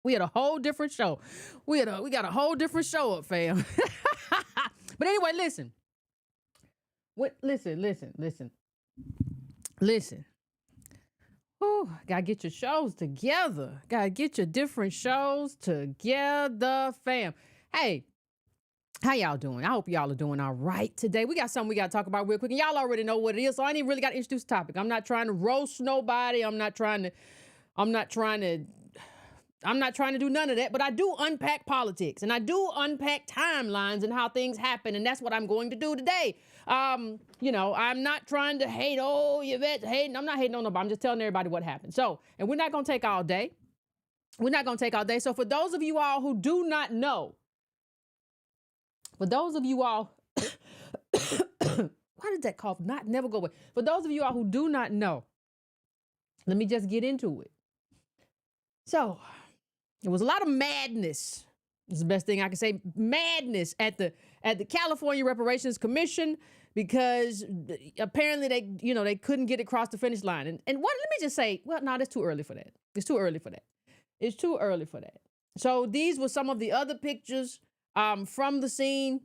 We had a whole different show. We got a whole different show up, fam. But anyway, listen. Listen. Ooh, gotta get your shows together. Gotta get your different shows together, fam. Hey, how y'all doing? I hope y'all are doing all right today. We got something we got to talk about real quick, and y'all already know what it is, so I ain't even really got to introduce the topic. I'm not trying to roast nobody. I'm not trying to do none of that, but I do unpack politics and I do unpack timelines and how things happen. And that's what I'm going to do today. I'm not trying to hate, Yvette hating. I'm not hating on nobody. I'm just telling everybody what happened. So, and we're not going to take all day. So for those of you all who do not know, why did that cough never go away? For those of you all who do not know, let me just get into it. So, there was a lot of madness. This is the best thing I can say. Madness at the California Reparations Commission, because apparently they couldn't get across the finish line. And let me just say, well, no, that's too early for that. It's too early for that. So these were some of the other pictures from the scene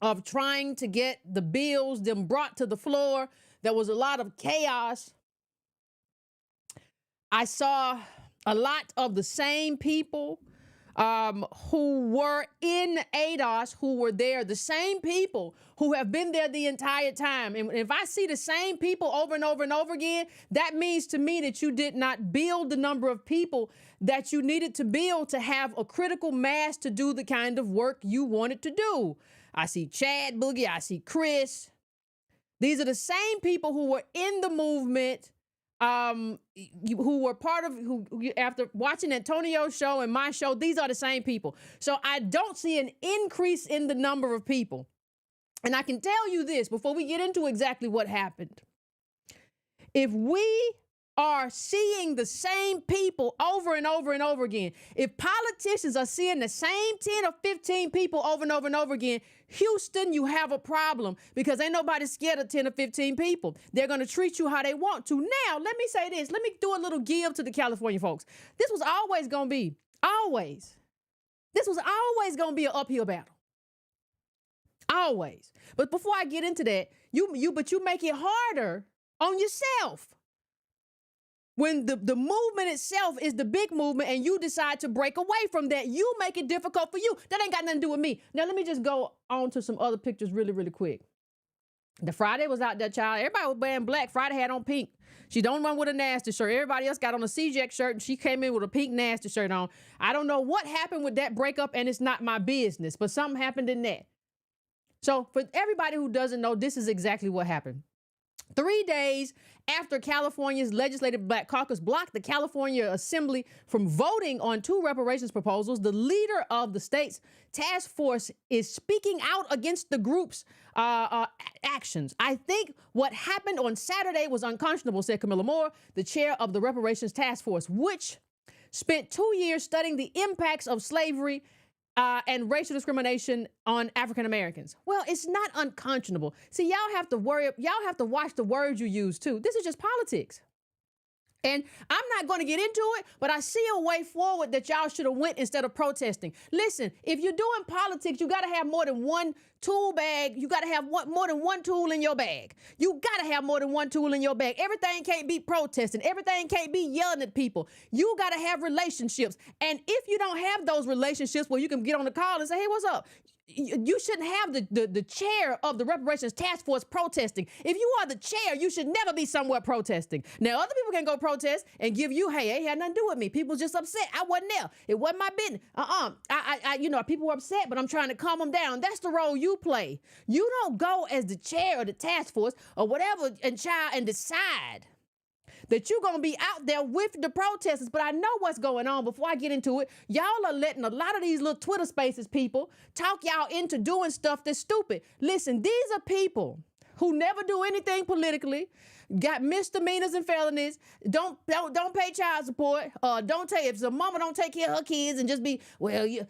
of trying to get the bills them brought to the floor. There was a lot of chaos. I saw a lot of the same people who were in ADOS, who were there, the same people who have been there the entire time. And if I see the same people over and over and over again, that means to me that you did not build the number of people that you needed to build to have a critical mass to do the kind of work you wanted to do. I see Chad Boogie, I see Chris. These are the same people who were in the movement, who were part of, who after watching Antonio's show and my show, these are the same people. So I don't see an increase in the number of people. And I can tell you this before we get into exactly what happened. If we are seeing the same people over and over and over again, if politicians are seeing the same 10 or 15 people over and over and over again, Houston, you have a problem, because ain't nobody scared of 10 or 15 people. They're going to treat you how they want to. Now, let me say this. Let me do a little give to the California folks. This was always going to be, this was always going to be an uphill battle. Always. But before I get into that, you make it harder on yourself. When the movement itself is the big movement and you decide to break away from that, you make it difficult for you. That ain't got nothing to do with me. Now, let me just go on to some other pictures really, really quick. The Friday was out there, child. Everybody was wearing black. Friday had on pink. She don't run with a nasty shirt. Everybody else got on a C-Jack shirt, and she came in with a pink nasty shirt on. I don't know what happened with that breakup, and it's not my business, but something happened in that. So for everybody who doesn't know, this is exactly what happened. 3 days after California's Legislative Black Caucus blocked the California Assembly from voting on 2 reparations proposals, the leader of the state's task force is speaking out against the group's actions. I think what happened on Saturday was unconscionable, said Camilla Moore, the chair of the reparations task force, which spent 2 years studying the impacts of slavery and racial discrimination on African Americans. Well, it's not unconscionable. See, y'all have to watch the words you use too. This is just politics. And I'm not going to get into it, but I see a way forward that y'all should have went instead of protesting. Listen, if you're doing politics, you got to have more than one tool bag. You got to have more than one tool in your bag. You got to have more than one tool in your bag. Everything can't be protesting. Everything can't be yelling at people. You got to have relationships. And if you don't have those relationships where you can get on the call and say, hey, what's up? You shouldn't have the chair of the reparations task force protesting. If you are the chair, you should never be somewhere protesting. Now, other people can go protest and give you, hey, it had nothing to do with me. People just upset. I wasn't there. It wasn't my business. People were upset, but I'm trying to calm them down. That's the role you play. You don't go as the chair of the task force or whatever and decide that you're going to be out there with the protesters. But I know what's going on. Before I get into it, y'all are letting a lot of these little Twitter spaces people talk y'all into doing stuff that's stupid. Listen, these are people who never do anything politically, got misdemeanors and felonies, don't pay child support, don't take, if the mama don't take care of her kids and just be, well, you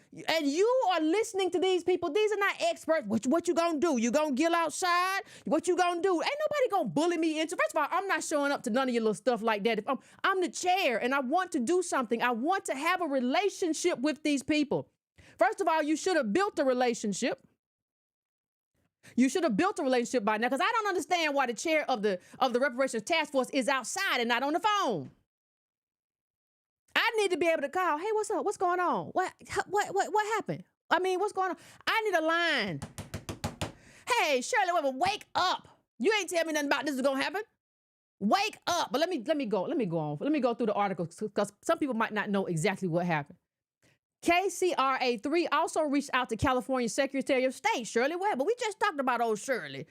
are listening to these people. These are not experts. What you gonna do? You gonna get outside? What you gonna do? Ain't nobody gonna bully me into. First of all, I'm not showing up to none of your little stuff like that. If I'm the chair and I want to do something, I want to have a relationship with these people. First of all, you should have built a relationship. You should have built a relationship by now, because I don't understand why the chair of the reparations task force is outside and not on the phone. I need to be able to call. Hey, what's up? What's going on? What happened? I mean, what's going on? I need a line. Hey, Shirley Weber, wake up. You ain't tell me nothing about this is gonna happen. Wake up. But let me go on. Let me go through the article, because some people might not know exactly what happened. KCRA3 also reached out to California Secretary of State, Shirley Weber. We just talked about old Shirley.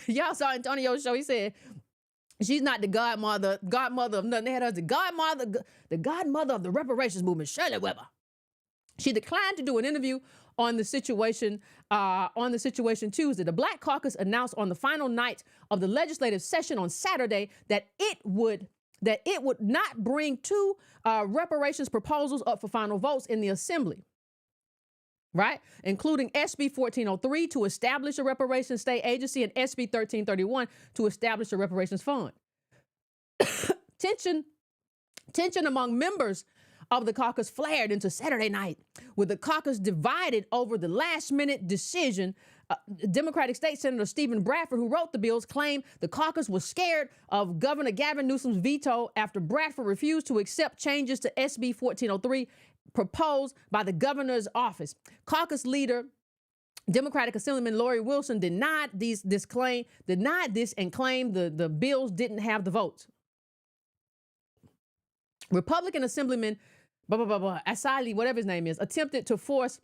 Y'all saw Antonio's show. He said she's not the godmother of nothing. They had her the godmother of the reparations movement, Shirley Weber. She declined to do an interview on the situation Tuesday. The Black Caucus announced on the final night of the legislative session on Saturday that it would not bring 2 reparations proposals up for final votes in the Assembly, right? Including SB 1403 to establish a reparations state agency and SB 1331 to establish a reparations fund. Tension among members of the caucus flared into Saturday night, with the caucus divided over the last-minute decision. Democratic State Senator Stephen Bradford, who wrote the bills, claimed the caucus was scared of Governor Gavin Newsom's veto after Bradford refused to accept changes to SB 1403 proposed by the governor's office. Caucus leader, Democratic Assemblyman Lori Wilson, denied this and claimed the bills didn't have the votes. Republican Assemblyman Asali, whatever his name is, attempted to force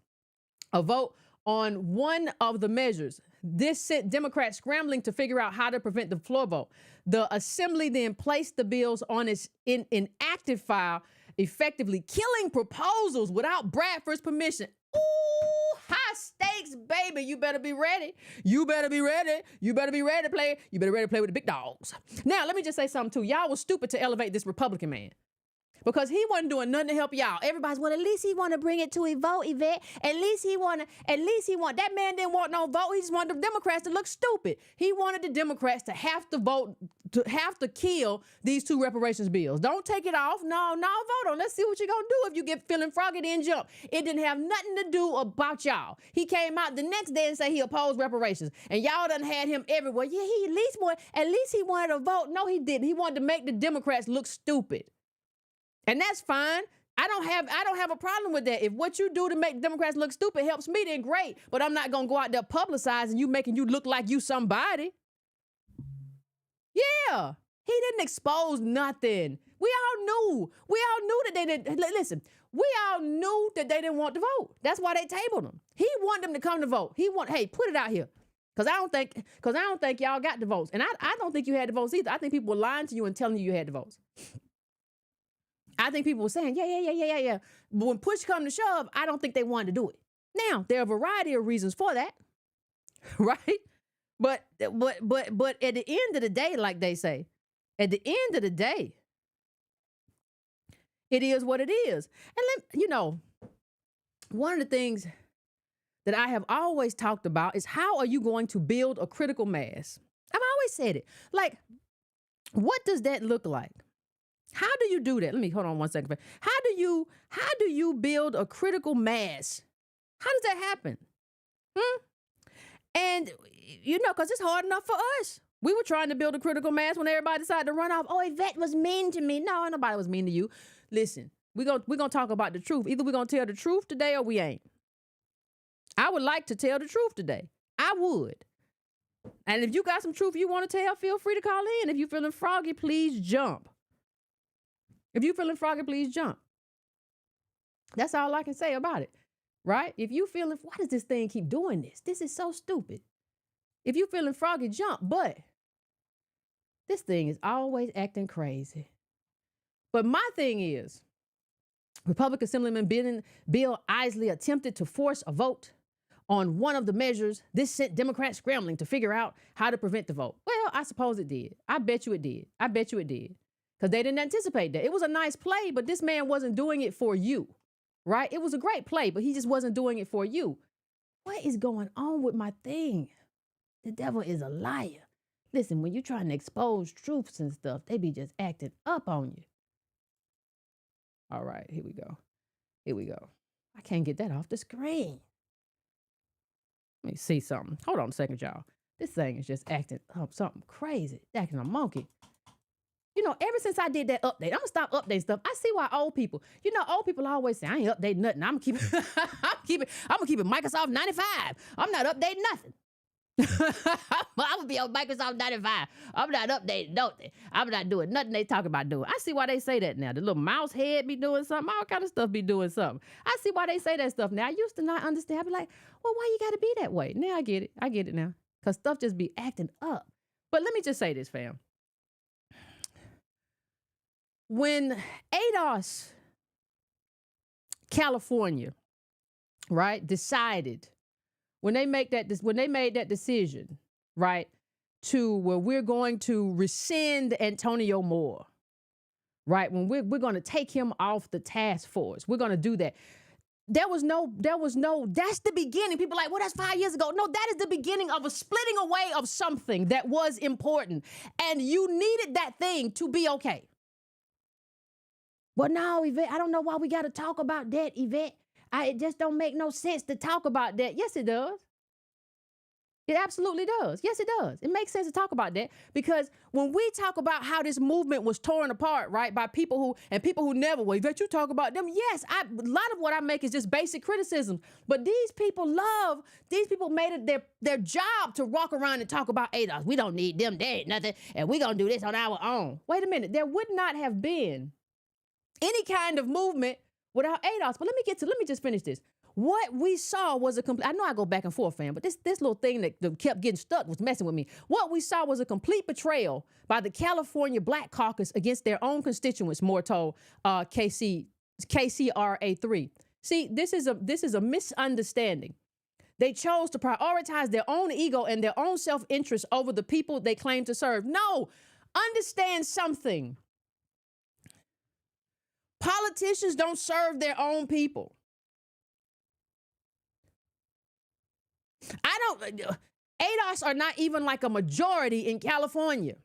a vote on one of the measures. This sent Democrats scrambling to figure out how to prevent the floor vote. The Assembly then placed the bills on its inactive file, effectively killing proposals without Bradford's permission. Ooh, high stakes stakes, baby. You better be ready. You better be ready. You better be ready to play. You better be ready to play with the big dogs. Now, let me just say something too. Y'all was stupid to elevate this Republican man. Because he wasn't doing nothing to help y'all. Everybody's, well, at least he want to bring it to a vote, Yvette. At least he want, that man didn't want no vote. He just wanted the Democrats to look stupid. He wanted the Democrats to have to vote, to have to kill these two reparations bills. Don't take it off. No, vote on. Let's see what you're going to do. If you get feeling froggy, then jump. It didn't have nothing to do about y'all. He came out the next day and said he opposed reparations. And y'all done had him everywhere. Yeah, he at least he wanted to vote. No, he didn't. He wanted to make the Democrats look stupid. And that's fine. I don't have a problem with that. If what you do to make Democrats look stupid helps me, then great. But I'm not gonna go out there publicizing you, making you look like you somebody. Yeah, he didn't expose nothing. We all knew that they didn't. Listen, we all knew that they didn't want to vote. That's why they tabled them. He wanted them to come to vote. Hey, put it out here. Because I don't think y'all got the votes. And I don't think you had the votes either. I think people were lying to you and telling you had the votes. I think people were saying, yeah. But when push come to shove, I don't think they wanted to do it. Now, there are a variety of reasons for that, right? But at the end of the day, like they say, at the end of the day, it is what it is. And one of the things that I have always talked about is how are you going to build a critical mass? I've always said it. Like, what does that look like? How do you do that? Let me hold on one second. How do you build a critical mass? How does that happen? And because it's hard enough for us. We were trying to build a critical mass when everybody decided to run off. Oh, Yvette was mean to me. No, nobody was mean to you. Listen, we're gonna talk about the truth. Either we're gonna tell the truth today or we ain't. I would like to tell the truth today. I would. And if you got some truth you want to tell, feel free to call in. If you're feeling froggy, please jump. If you're feeling froggy, please jump. That's all I can say about it, right? If you feeling, why does this thing keep doing this? This is so stupid. If you're feeling froggy, jump. But this thing is always acting crazy. But my thing is, Republican Assemblyman Bill Isley attempted to force a vote on one of the measures. This sent Democrats scrambling to figure out how to prevent the vote. Well, I suppose it did. I bet you it did. Because they didn't anticipate that. It was a nice play, but this man wasn't doing it for you, right? It was a great play, but he just wasn't doing it for you. What is going on with my thing? The devil is a liar. Listen, when you're trying to expose truths and stuff, they be just acting up on you. All right, here we go. I can't get that off the screen. Let me see something. Hold on a second, y'all. This thing is just acting up something crazy. Acting a monkey. Ever since I did that update, I'm gonna stop updating stuff. I see why old people always say, I ain't updating nothing. I'm gonna keep it Microsoft 95. I'm not updating nothing. I'm gonna be on Microsoft 95. I'm not updating nothing. I'm not doing nothing they talk about doing. I see why they say that now. The little mouse head be doing something. All kind of stuff be doing something. I see why they say that stuff now. I used to not understand. I'd be like, well, why you gotta be that way? Now I get it. I get it now. Because stuff just be acting up. But let me just say this, fam. When ADOS, California, right, decided, when they made that decision, right, to where we're going to rescind Antonio Moore, right, when we're going to take him off the task force, we're going to do that. There was no, that's the beginning. People are like, well, that's 5 years ago. No, that is the beginning of a splitting away of something that was important. And you needed that thing to be okay. Well, no, Yvette, I don't know why we got to talk about that, Yvette. It just don't make no sense to talk about that. Yes, it does. It absolutely does. Yes, it does. It makes sense to talk about that because when we talk about how this movement was torn apart, right, by people who never, well, Yvette, you talk about them. Yes, a lot of what I make is just basic criticism. But these people made it their job to walk around and talk about ADOS. We don't need them. They ain't nothing. And we're going to do this on our own. Wait a minute. There would not have been any kind of movement without ADOS. But let me just finish this. What we saw was a complete, I know I go back and forth, fam, but this little thing that kept getting stuck was messing with me. What we saw was a complete betrayal by the California Black Caucus against their own constituents, Moore told KCRA3. See, this is a misunderstanding. They chose to prioritize their own ego and their own self-interest over the people they claim to serve. No, understand something. Politicians don't serve their own people. ADOS are not even like a majority in California.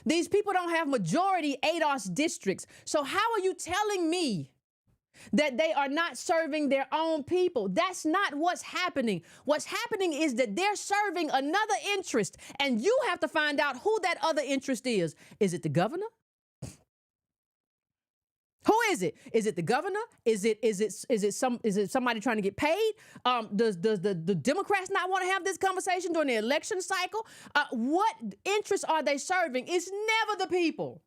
These people don't have majority ADOS districts. So how are you telling me that they are not serving their own people? That's not what's happening. What's happening is that they're serving another interest, and you have to find out who that other interest is. Is it the governor? Who is it? Is it the governor? Is it somebody trying to get paid? Does the Democrats not want to have this conversation during the election cycle? What interests are they serving? It's never the people.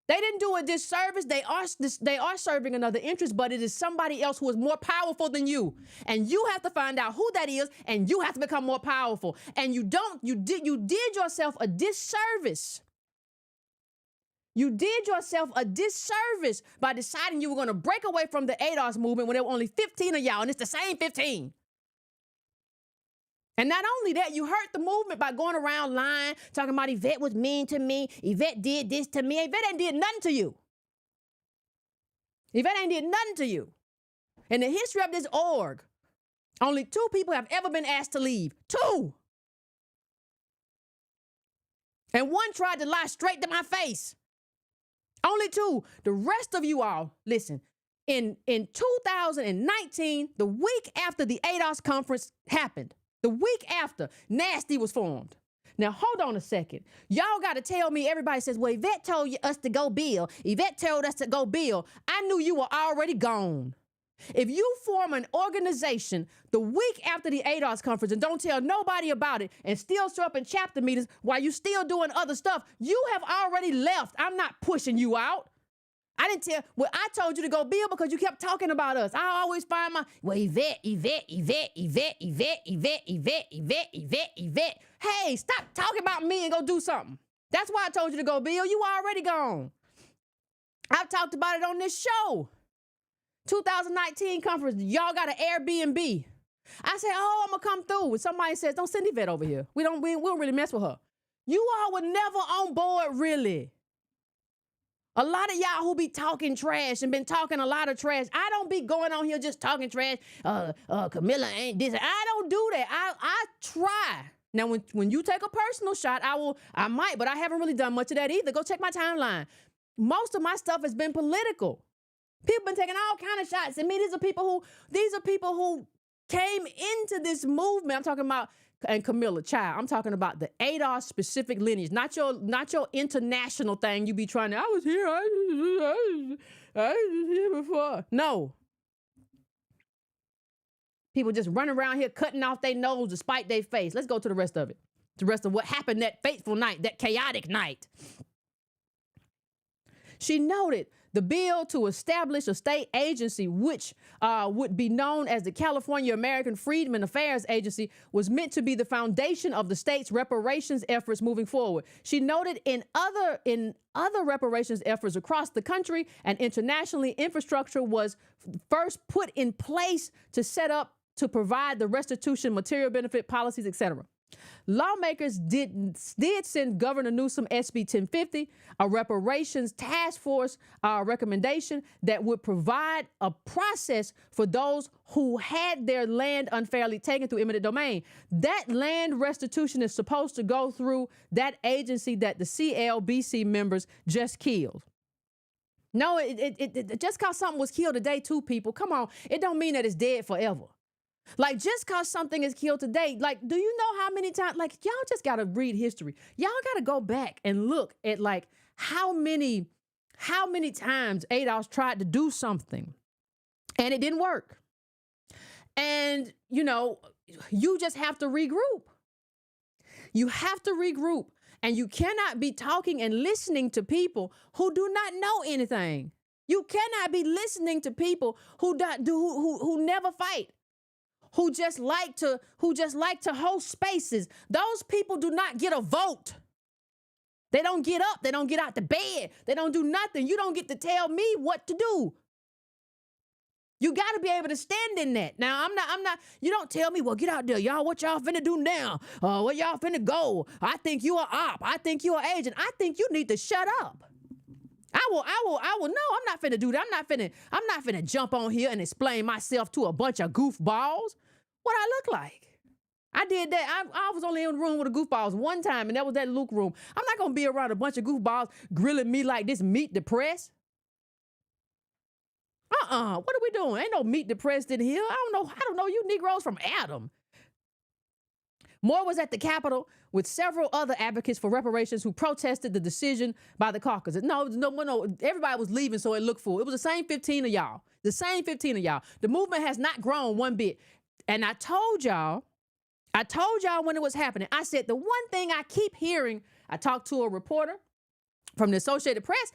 They didn't do a disservice. They are serving another interest, but it is somebody else who is more powerful than you. And you have to find out who that is, and you have to become more powerful. And you did yourself a disservice. You did yourself a disservice by deciding you were going to break away from the ADOS movement when there were only 15 of y'all, and it's the same 15. And not only that, you hurt the movement by going around lying, talking about Yvette was mean to me. Yvette did this to me. Yvette ain't did nothing to you. Yvette ain't did nothing to you. In the history of this org, only 2 people have ever been asked to leave. 2. And 1 tried to lie straight to my face. Only 2. The rest of you all, listen, in 2019, the week after the ADOS conference happened, the week after, Nasty was formed. Now, hold on a second. Y'all got to tell me, everybody says, well, Yvette told us to go bill. Yvette told us to go bill. I knew you were already gone. If you form an organization the week after the ADOS conference and don't tell nobody about it and still show up in chapter meetings while you're still doing other stuff, you have already left. I'm not pushing you out. I didn't tell, well, I told you to go bill because you kept talking about us. I always find well, Yvette. Hey, stop talking about me and go do something. That's why I told you to go bill. You already gone. I've talked about it on this show. 2019 conference, y'all got an Airbnb. I said, oh, I'm gonna come through. And somebody says, don't send Yvette over here. We don't really mess with her. You all were never on board, really. A lot of y'all who be talking trash and been talking a lot of trash. I don't be going on here just talking trash. Camilla ain't this. I don't do that. I try. Now, when you take a personal shot, I might, but I haven't really done much of that either. Go check my timeline. Most of my stuff has been political. People been taking all kind of shots at me. These are people who came into this movement. I'm talking about, and Camilla, child, I'm talking about the ADOS specific lineage, not your international thing. You be trying to, I was here before. No. People just running around here cutting off their nose to spite their face. Let's go to the rest of it. The rest of what happened that fateful night, that chaotic night. She noted the bill to establish a state agency, which would be known as the California American Freedmen Affairs Agency, was meant to be the foundation of the state's reparations efforts moving forward. She noted in other reparations efforts across the country and internationally, infrastructure was first put in place to set up to provide the restitution, material benefit policies, etc. Lawmakers did send Governor Newsom SB 1050, a reparations task force recommendation that would provide a process for those who had their land unfairly taken through eminent domain. That land restitution is supposed to go through that agency that the CLBC members just killed. No, it just because something was killed today, too, people, come on, it don't mean that it's dead forever. Like, just because something is killed today, like, do you know how many times, like, y'all just got to read history. Y'all got to go back and look at, like, how many times ADOS tried to do something and it didn't work. And, you know, you just have to regroup. You have to regroup. And you cannot be talking and listening to people who do not know anything. You cannot be listening to people who never fight. Who just like to host spaces. Those people do not get a vote. They don't get up. They don't get out the bed. They don't do nothing. You don't get to tell me what to do. You got to be able to stand in that. Now, I'm not, you don't tell me, well, get out there, y'all, what y'all finna do now? Where y'all finna go? I think you are op. I think you are agent. I think you need to shut up. I will, no, I'm not finna do that. I'm not finna jump on here and explain myself to a bunch of goofballs. What I look like. I did that. I was only in the room with the goofballs one time, and that was that Luke room. I'm not gonna be around a bunch of goofballs grilling me like this meat depressed. What are we doing? Ain't no meat depressed in here. I don't know you Negroes from Adam. Moore was at the Capitol with several other advocates for reparations who protested the decision by the caucus. No, everybody was leaving, so it looked full. It was the same 15 of y'all. The same 15 of y'all. The movement has not grown one bit. And I told y'all when it was happening, I said the one thing I keep hearing, I talked to a reporter from the Associated Press,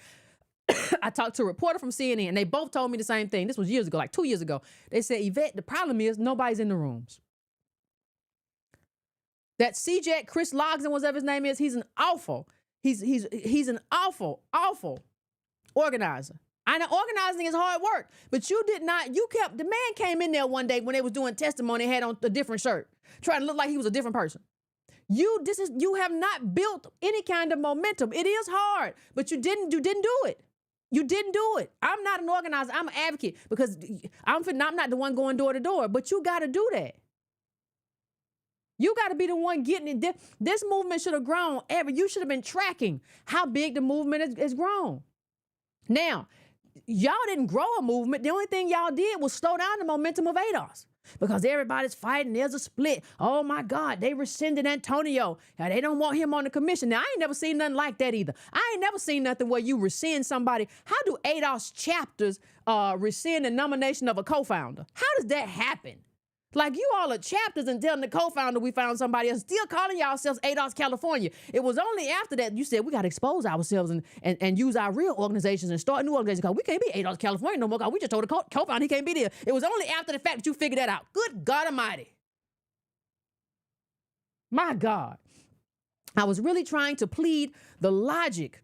I talked to a reporter from CNN, and they both told me the same thing. This was years ago, like 2 years ago. They said, Yvette, the problem is nobody's in the rooms. That CJ, Chris Logsdon, whatever his name is, he's an awful organizer. I know organizing is hard work, but the man came in there one day when they was doing testimony and had on a different shirt, trying to look like he was a different person. You have not built any kind of momentum. It is hard, but you didn't do it. You didn't do it. I'm not an organizer. I'm an advocate because I'm not the one going door to door, but you got to do that. You got to be the one getting it. This movement should have grown you should have been tracking how big the movement has grown. Now, y'all didn't grow a movement. The only thing y'all did was slow down the momentum of ADOS because everybody's fighting. There's a split. Oh my God, they rescinded Antonio. They don't want him on the commission. Now, I ain't never seen nothing like that either. I ain't never seen nothing where you rescind somebody. How do ADOS chapters rescind the nomination of a co-founder? How does that happen? Like you all are chapters and telling the co-founder we found somebody else, still calling yourselves ADOS California. It was only after that you said we got to expose ourselves and use our real organizations and start new organizations because we can't be ADOS California no more because we just told the co-founder he can't be there. It was only after the fact that you figured that out. Good God Almighty. My God. I was really trying to plead the logic.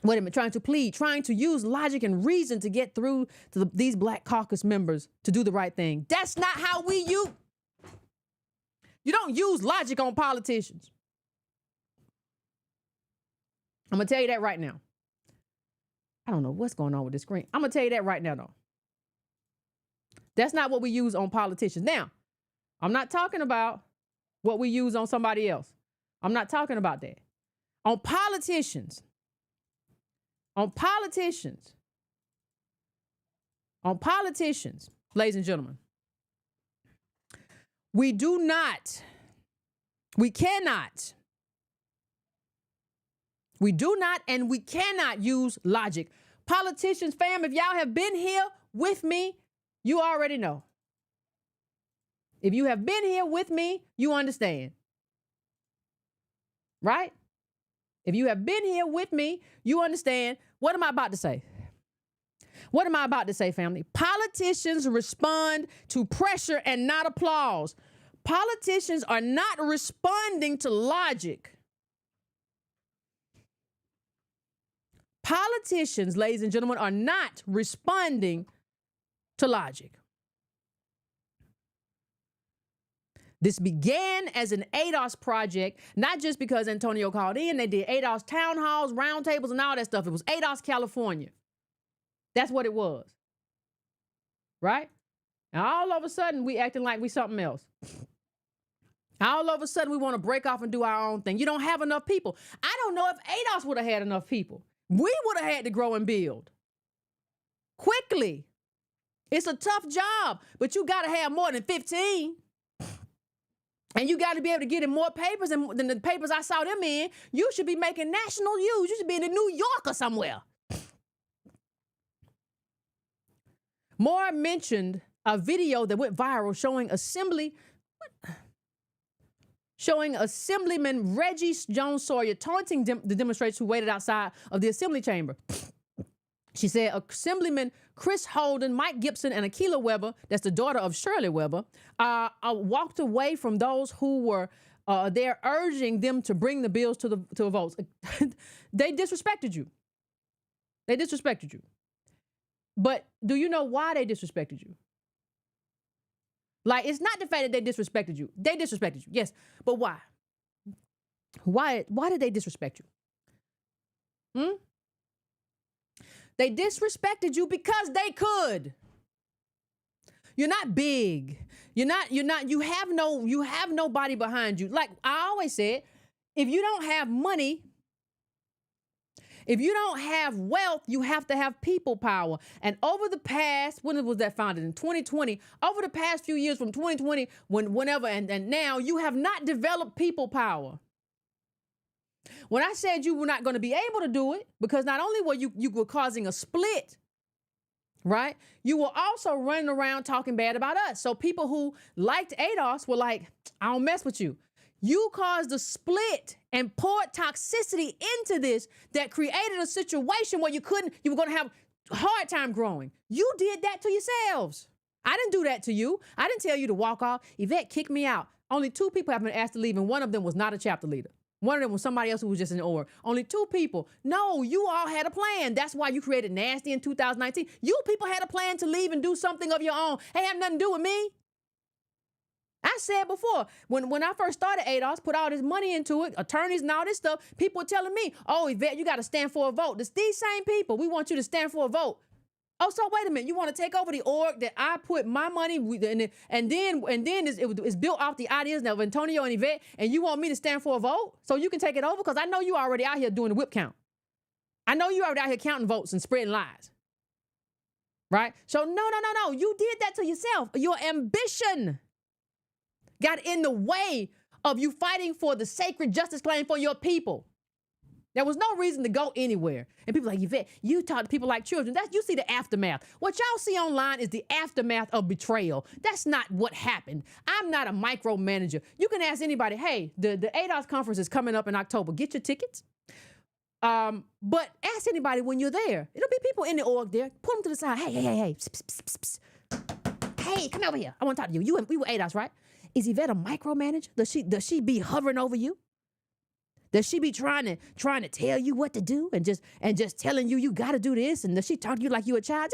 Trying to use logic and reason to get through to these Black Caucus members to do the right thing. That's not how you don't use logic on politicians. I'm going to tell you that right now. I don't know what's going on with this screen. I'm going to tell you that right now, though. That's not what we use on politicians. Now, I'm not talking about what we use on somebody else. I'm not talking about that. On politicians, ladies and gentlemen, we cannot and we cannot use logic. Politicians, fam, if y'all have been here with me, you already know. If you have been here with me, you understand. Right? If you have been here with me, you understand. What am I about to say? What am I about to say, family? Politicians respond to pressure and not applause. Politicians are not responding to logic. Politicians, ladies and gentlemen, are not responding to logic. This began as an ADOS project, not just because Antonio called in. They did ADOS town halls, roundtables, and all that stuff. It was ADOS California. That's what it was. Right? And all of a sudden, we acting like we something else. All of a sudden, we want to break off and do our own thing. You don't have enough people. I don't know if ADOS would have had enough people. We would have had to grow and build quickly. It's a tough job, but you got to have more than 15. And you got to be able to get in more papers than the papers I saw them in. You should be making national news. You should be in New York or somewhere. Moore mentioned a video that went viral showing Assemblyman Reggie Jones Sawyer taunting the demonstrators who waited outside of the Assembly chamber. She said Assemblyman Chris Holden, Mike Gibson, and Akilah Weber, that's the daughter of Shirley Weber, walked away from those who were there urging them to bring the bills to the votes. They disrespected you. They disrespected you. But do you know why they disrespected you? Like, it's not the fact that they disrespected you. They disrespected you, yes. But why? Why did they disrespect you? They disrespected you because they could. You're not big. You have nobody behind you. Like I always said, if you don't have money, if you don't have wealth, you have to have people power. And over the past, when was that founded? In 2020, over the past few years from 2020, whenever and now, you have not developed people power. When I said you were not going to be able to do it, because not only were you were causing a split, right? You were also running around talking bad about us. So people who liked ADOS were like, I don't mess with you. You caused a split and poured toxicity into this that created a situation where you were going to have a hard time growing. You did that to yourselves. I didn't do that to you. I didn't tell you to walk off. Yvette kicked me out. Only 2 people have been asked to leave, and one of them was not a chapter leader. One of them was somebody else who was just in the org. Only 2 people. No, you all had a plan. That's why you created Nasty in 2019. You people had a plan to leave and do something of your own. It had nothing to do with me. I said before, when I first started ADOS, put all this money into it, attorneys and all this stuff, people were telling me, oh, Yvette, you got to stand for a vote. It's these same people. We want you to stand for a vote. Oh, so wait a minute. You want to take over the org that I put my money and then it's built off the ideas of Antonio and Yvette, and you want me to stand for a vote so you can take it over? Because I know you already out here doing the whip count. I know you already out here counting votes and spreading lies. Right? So no. You did that to yourself. Your ambition got in the way of you fighting for the sacred justice claim for your people. There was no reason to go anywhere. And people like, Yvette, you talk to people like children. You see the aftermath. What y'all see online is the aftermath of betrayal. That's not what happened. I'm not a micromanager. You can ask anybody, hey, the ADOS conference is coming up in October. Get your tickets. But ask anybody when you're there. It'll be people in the org there. Pull them to the side. Hey. Psst, psst, psst, psst. Hey, come over here. I want to talk to you. We were ADOS, right? Is Yvette a micromanager? Does she be hovering over you? Does she be trying to tell you what to do and just telling you got to do this? And does she talk to you like you a child?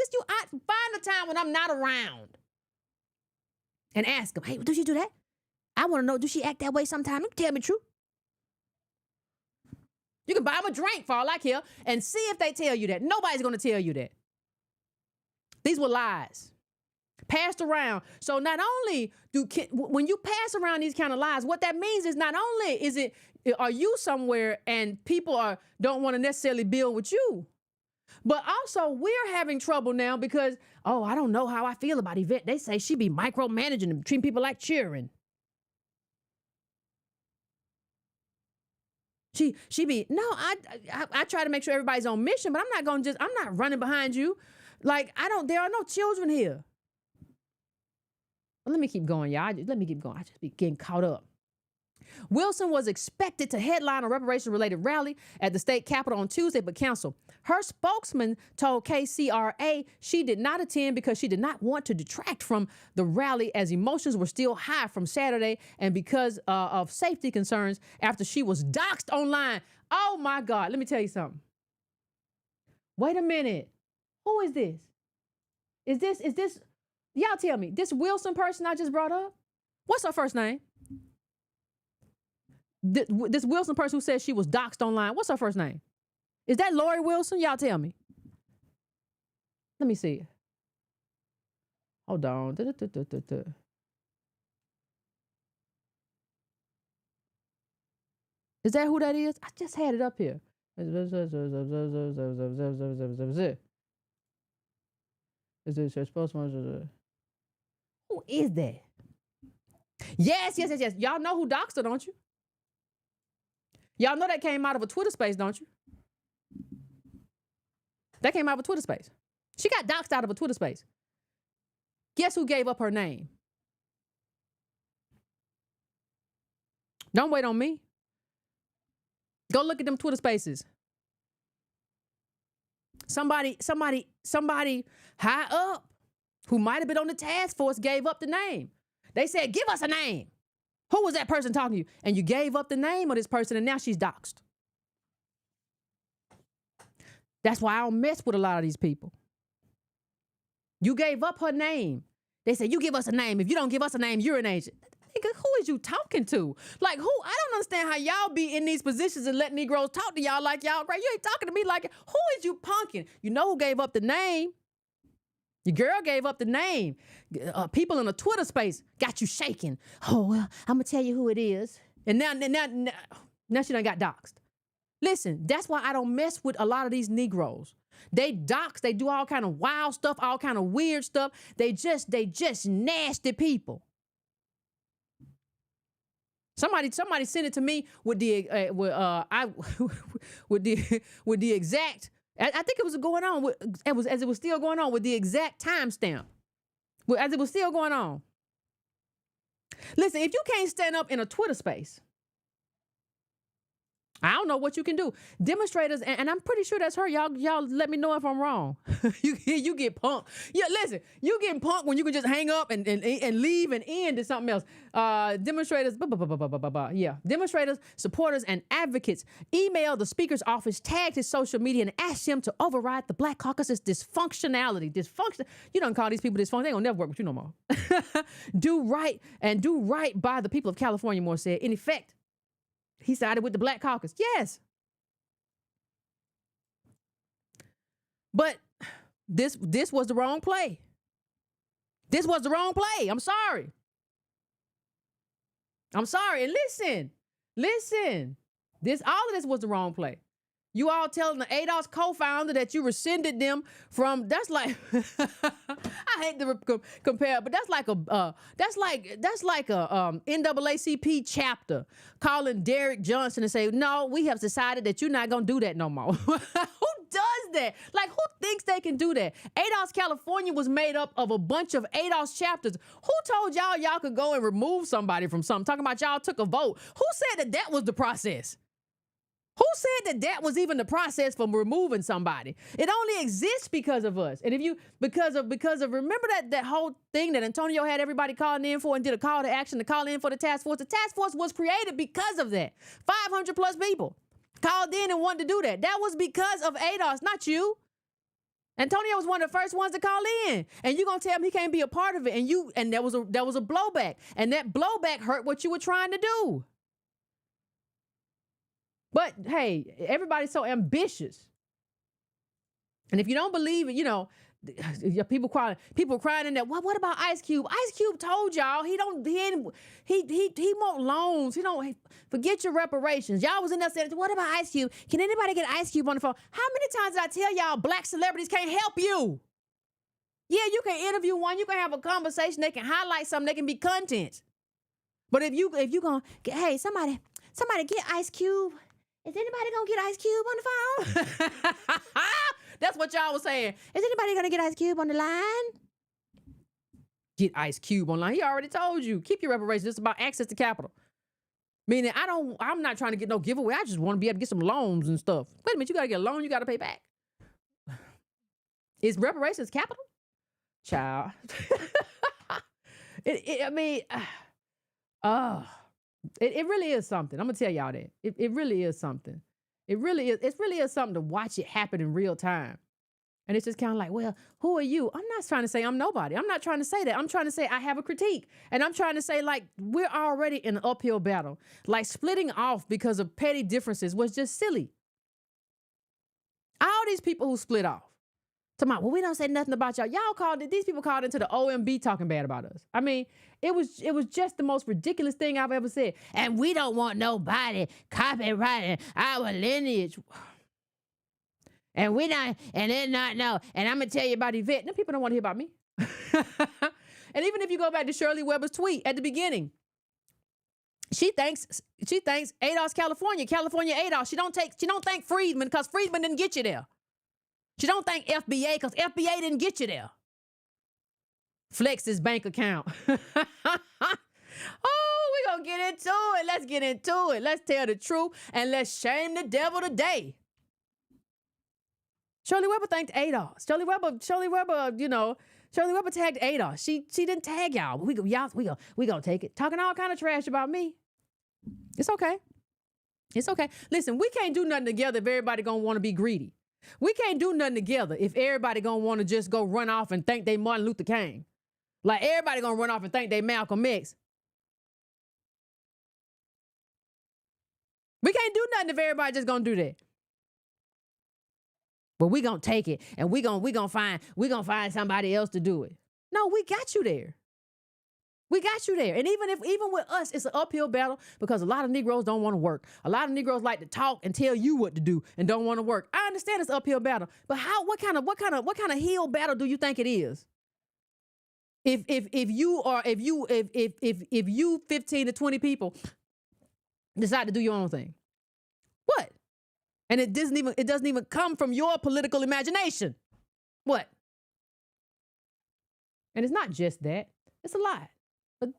Find a time when I'm not around and ask them, hey, does she do that? I want to know, does she act that way sometime? Tell me the truth. You can buy them a drink for all I care and see if they tell you that. Nobody's going to tell you that. These were lies passed around. So not only when you pass around these kind of lies, what that means is not only are you somewhere and people don't want to necessarily build with you, but also we're having trouble now because, oh, I don't know how I feel about Yvette. They say she be micromanaging and treating people like cheering. She be, no, I try to make sure everybody's on mission, but I'm not running behind you. Like, there are no children here. Well, let me keep going, y'all. Let me keep going. I just be getting caught up. Wilson was expected to headline a reparations-related rally at the state capitol on Tuesday, but canceled. Her spokesman told KCRA she did not attend because she did not want to detract from the rally as emotions were still high from Saturday and because of safety concerns after she was doxxed online. Oh, my God. Let me tell you something. Wait a minute. Who is this? Is this... Y'all tell me, this Wilson person I just brought up, what's her first name? This Wilson person who says she was doxxed online, what's her first name? Is that Lori Wilson? Y'all tell me. Let me see. Hold on. Is that who that is? I just had it up here. Who is that? Yes. Y'all know who doxed her, don't you? Y'all know that came out of a Twitter space, don't you? That came out of a Twitter space. She got doxed out of a Twitter space. Guess who gave up her name? Don't wait on me. Go look at them Twitter spaces. Somebody high up who might have been on the task force gave up the name. They said, give us a name. Who was that person talking to you? And you gave up the name of this person and now she's doxxed. That's why I don't mess with a lot of these people. You gave up her name. They said, you give us a name. If you don't give us a name, you're an agent. Nigga, who is you talking to? Like, who? I don't understand how y'all be in these positions and let Negroes talk to y'all like y'all great. You ain't talking to me like, who is you punking? You know who gave up the name? Your girl gave up the name. People in a Twitter space got you shaking. Oh, well, I'm going to tell you who it is. And now she done got doxxed. Listen, that's why I don't mess with a lot of these Negroes. They dox, they do all kind of wild stuff, all kind of weird stuff. They just nasty people. Somebody sent it to me with the with the exact. I think it was going on. As it was still going on with the exact timestamp. As it was still going on. Listen, if you can't stand up in a Twitter space, I don't know what you can do. Demonstrators, and I'm pretty sure that's her. Y'all let me know if I'm wrong. you get punked. Yeah, listen, you getting punked when you can just hang up and leave and end to something else. Demonstrators, yeah. Demonstrators, supporters, and advocates emailed the speaker's office, tagged his social media, and asked him to override the Black Caucus's dysfunctionality. You don't call these people dysfunctional. They ain't gonna never work with you no more. Do right by the people of California, Moore said. In effect, he sided with the Black Caucus. Yes. But this was the wrong play. This was the wrong play. I'm sorry. And listen. All of this was the wrong play. You all telling the ADOS co-founder that you rescinded them from, that's like, I hate to compare, but that's like a NAACP chapter calling Derek Johnson and say, no, we have decided that you're not going to do that no more. Who does that? Like, who thinks they can do that? ADOS California was made up of a bunch of ADOS chapters. Who told y'all could go and remove somebody from something? Talking about y'all took a vote. Who said that was the process? Who said that was even the process for removing somebody? It only exists because of us. And if you, because of remember that whole thing that Antonio had everybody calling in for and did a call to action to call in for the task force? The task force was created because of that. 500 plus people called in and wanted to do that. That was because of ADOS, not you. Antonio was one of the first ones to call in, and you gonna tell him he can't be a part of it. And there was a blowback, and that blowback hurt what you were trying to do. But hey, everybody's so ambitious. And if you don't believe it, people crying in there. What about Ice Cube? Ice Cube told y'all he want loans. Forget your reparations. Y'all was in there saying, what about Ice Cube? Can anybody get Ice Cube on the phone? How many times did I tell y'all Black celebrities can't help you? Yeah, you can interview one, you can have a conversation, they can highlight something, they can be content. But if you gonna get, hey, somebody get Ice Cube. Is anybody gonna get Ice Cube on the phone? That's what y'all was saying. Is anybody gonna get Ice Cube on the line? Get Ice Cube online. He already told you. Keep your reparations. It's about access to capital. Meaning, I'm not trying to get no giveaway. I just want to be able to get some loans and stuff. Wait a minute, you gotta get a loan, you gotta pay back. Is reparations capital? Child. It really is something. I'm gonna tell y'all that. It really is something. It really is something to watch it happen in real time. And it's just kind of like, well, who are you? I'm not trying to say I'm nobody. I'm not trying to say that. I'm trying to say I have a critique. And I'm trying to say, like, we're already in an uphill battle. Like, splitting off because of petty differences was just silly. All these people who split off. Well, we don't say nothing about y'all. These people called into the OMB talking bad about us. I mean, it was just the most ridiculous thing I've ever said. And we don't want nobody copyrighting our lineage. And they're not know. And I'm gonna tell you about Yvette. Them people don't want to hear about me. And even if you go back to Shirley Weber's tweet at the beginning, she thanks ADOS California ADOS. She don't thank Friedman because Friedman didn't get you there. She don't thank FBA because FBA didn't get you there. Flex his bank account. Oh, we're going to get into it. Let's get into it. Let's tell the truth and let's shame the devil today. Shirley Weber thanked ADOS. Shirley Weber tagged ADOS. She didn't tag y'all. We gonna take it. Talking all kind of trash about me. It's okay. It's okay. Listen, we can't do nothing together if everybody gonna want to be greedy. We can't do nothing together if everybody gonna want to just go run off and think they Martin Luther King. Like everybody gonna run off and think they Malcolm X. We can't do nothing if everybody just gonna do that. But we gonna take it and we gonna find somebody else to do it. No, we got you there. We got you there. And even with us, it's an uphill battle because a lot of Negroes don't want to work. A lot of Negroes like to talk and tell you what to do and don't want to work. I understand it's an uphill battle, but what kind of hill battle do you think it is? If you 15 to 20 people decide to do your own thing. What? And it doesn't even come from your political imagination. What? And it's not just that. It's a lot. But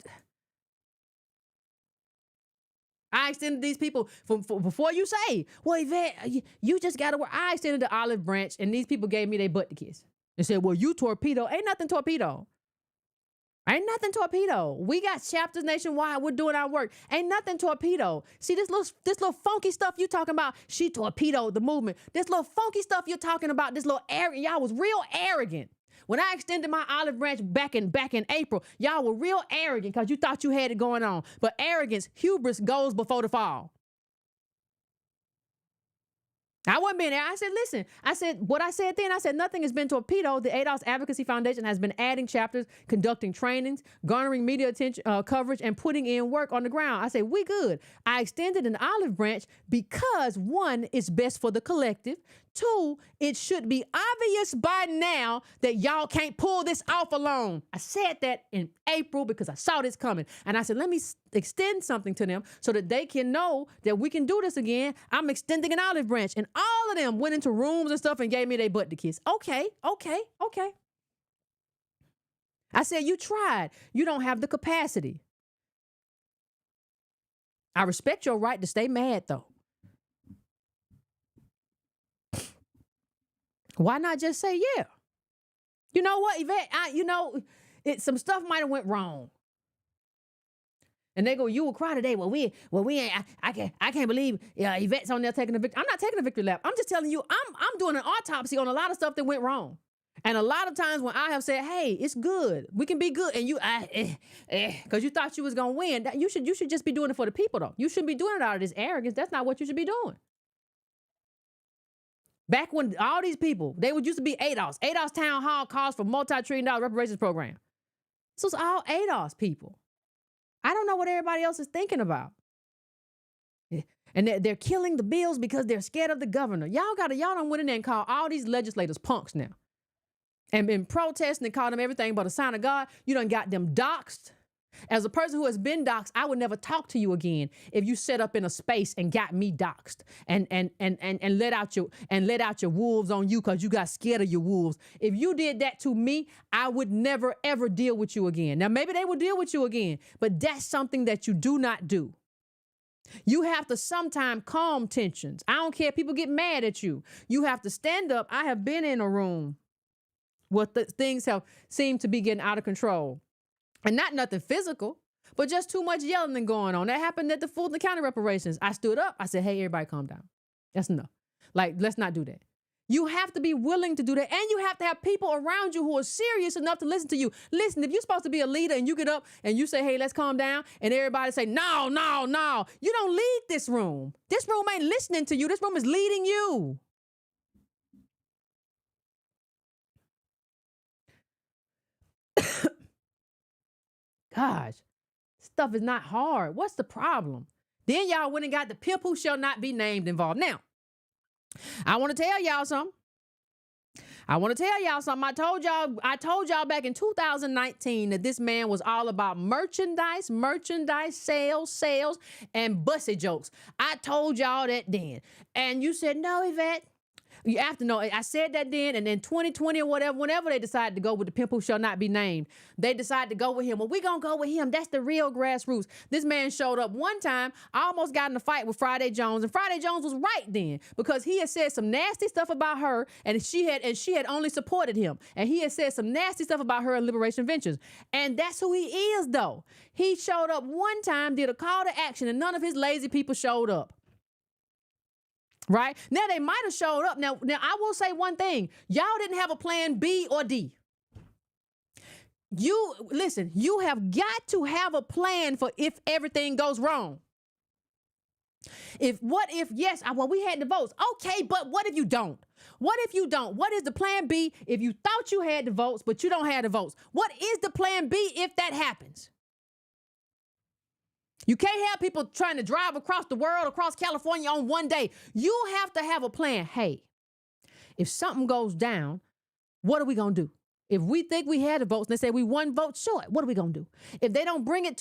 I extended these people before you say, well, Yvette, you just got to work. I extended the olive branch and these people gave me their butt to kiss. They said, well, you torpedo. Ain't nothing torpedo. Ain't nothing torpedo. We got chapters nationwide. We're doing our work. Ain't nothing torpedo. See, this little funky stuff you talking about, she torpedoed the movement. This little funky stuff you're talking about, this little arrogant, y'all was real arrogant. When I extended my olive branch back in April, y'all were real arrogant because you thought you had it going on. But arrogance, hubris goes before the fall. I wasn't being there. I said, listen, what I said then, I said, nothing has been torpedoed. The ADOS Advocacy Foundation has been adding chapters, conducting trainings, garnering media attention, coverage, and putting in work on the ground. I said, we good. I extended an olive branch because one, it's best for the collective. Two, it should be obvious by now that y'all can't pull this off alone. I said that in April because I saw this coming. And I said, let me extend something to them so that they can know that we can do this again. I'm extending an olive branch. And all of them went into rooms and stuff and gave me their butt to kiss. Okay. I said, you tried. You don't have the capacity. I respect your right to stay mad, though. Why not just say, yeah? You know what, Yvette, some stuff might have went wrong. And they go, you will cry today. Well, we ain't, I can't believe Yvette's on there taking a victory. I'm not taking a victory lap. I'm just telling you, I'm doing an autopsy on a lot of stuff that went wrong. And a lot of times when I have said, hey, it's good. We can be good. And you, because you thought you was going to win. You should just be doing it for the people, though. You shouldn't be doing it out of this arrogance. That's not what you should be doing. Back when all these people, they would used to be ADOS. ADOS Town Hall calls for multi-trillion-dollar reparations program. So it's all ADOS people. I don't know what everybody else is thinking about. And they're killing the bills because they're scared of the governor. Y'all done went in there and called all these legislators punks now. And been protesting and called them everything but a sign of God. You done got them doxxed. As a person who has been doxxed, I would never talk to you again if you set up in a space and got me doxxed and let out your wolves on you because you got scared of your wolves. If you did that to me, I would never ever deal with you again. Now maybe they will deal with you again, but that's something that you do not do. You have to sometimes calm tensions. I don't care if people get mad at you. You have to stand up. I have been in a room where things have seemed to be getting out of control. And not nothing physical, but just too much yelling and going on. That happened at the Fulton County reparations. I stood up. I said, hey, everybody calm down. That's enough. Like, let's not do that. You have to be willing to do that. And you have to have people around you who are serious enough to listen to you. Listen, if you're supposed to be a leader and you get up and you say, hey, let's calm down. And everybody say, no. You don't lead this room. This room ain't listening to you. This room is leading you. Gosh, stuff is not hard. What's the problem? Then y'all went and got the pimp who shall not be named involved. Now, I want to tell y'all something. I told y'all back in 2019 that this man was all about merchandise, sales, and bussy jokes. I told y'all that then. And you said, no, Yvette. You have to know, I said that then, and then 2020 or whatever, whenever they decided to go with the pimp who shall not be named, they decided to go with him. Well, we gonna go with him. That's the real grassroots. This man showed up one time. I almost got in a fight with Friday Jones, and Friday Jones was right then because he had said some nasty stuff about her, and she had only supported him. And he had said some nasty stuff about her in Liberation Ventures. And that's who he is, though. He showed up one time, did a call to action, and none of his lazy people showed up. Right? Now they might have showed up. Now I will say one thing. Y'all didn't have a plan B or D. Listen, you have got to have a plan for if everything goes wrong. Yes, well, we had the votes. Okay, but what if you don't? What if you don't? What is the plan B if you thought you had the votes, but you don't have the votes? What is the plan B if that happens? You can't have people trying to drive across the world, across California on one day. You have to have a plan. Hey, if something goes down, what are we going to do? If we think we had the votes and they say we one vote short, what are we going to do? If they don't bring it,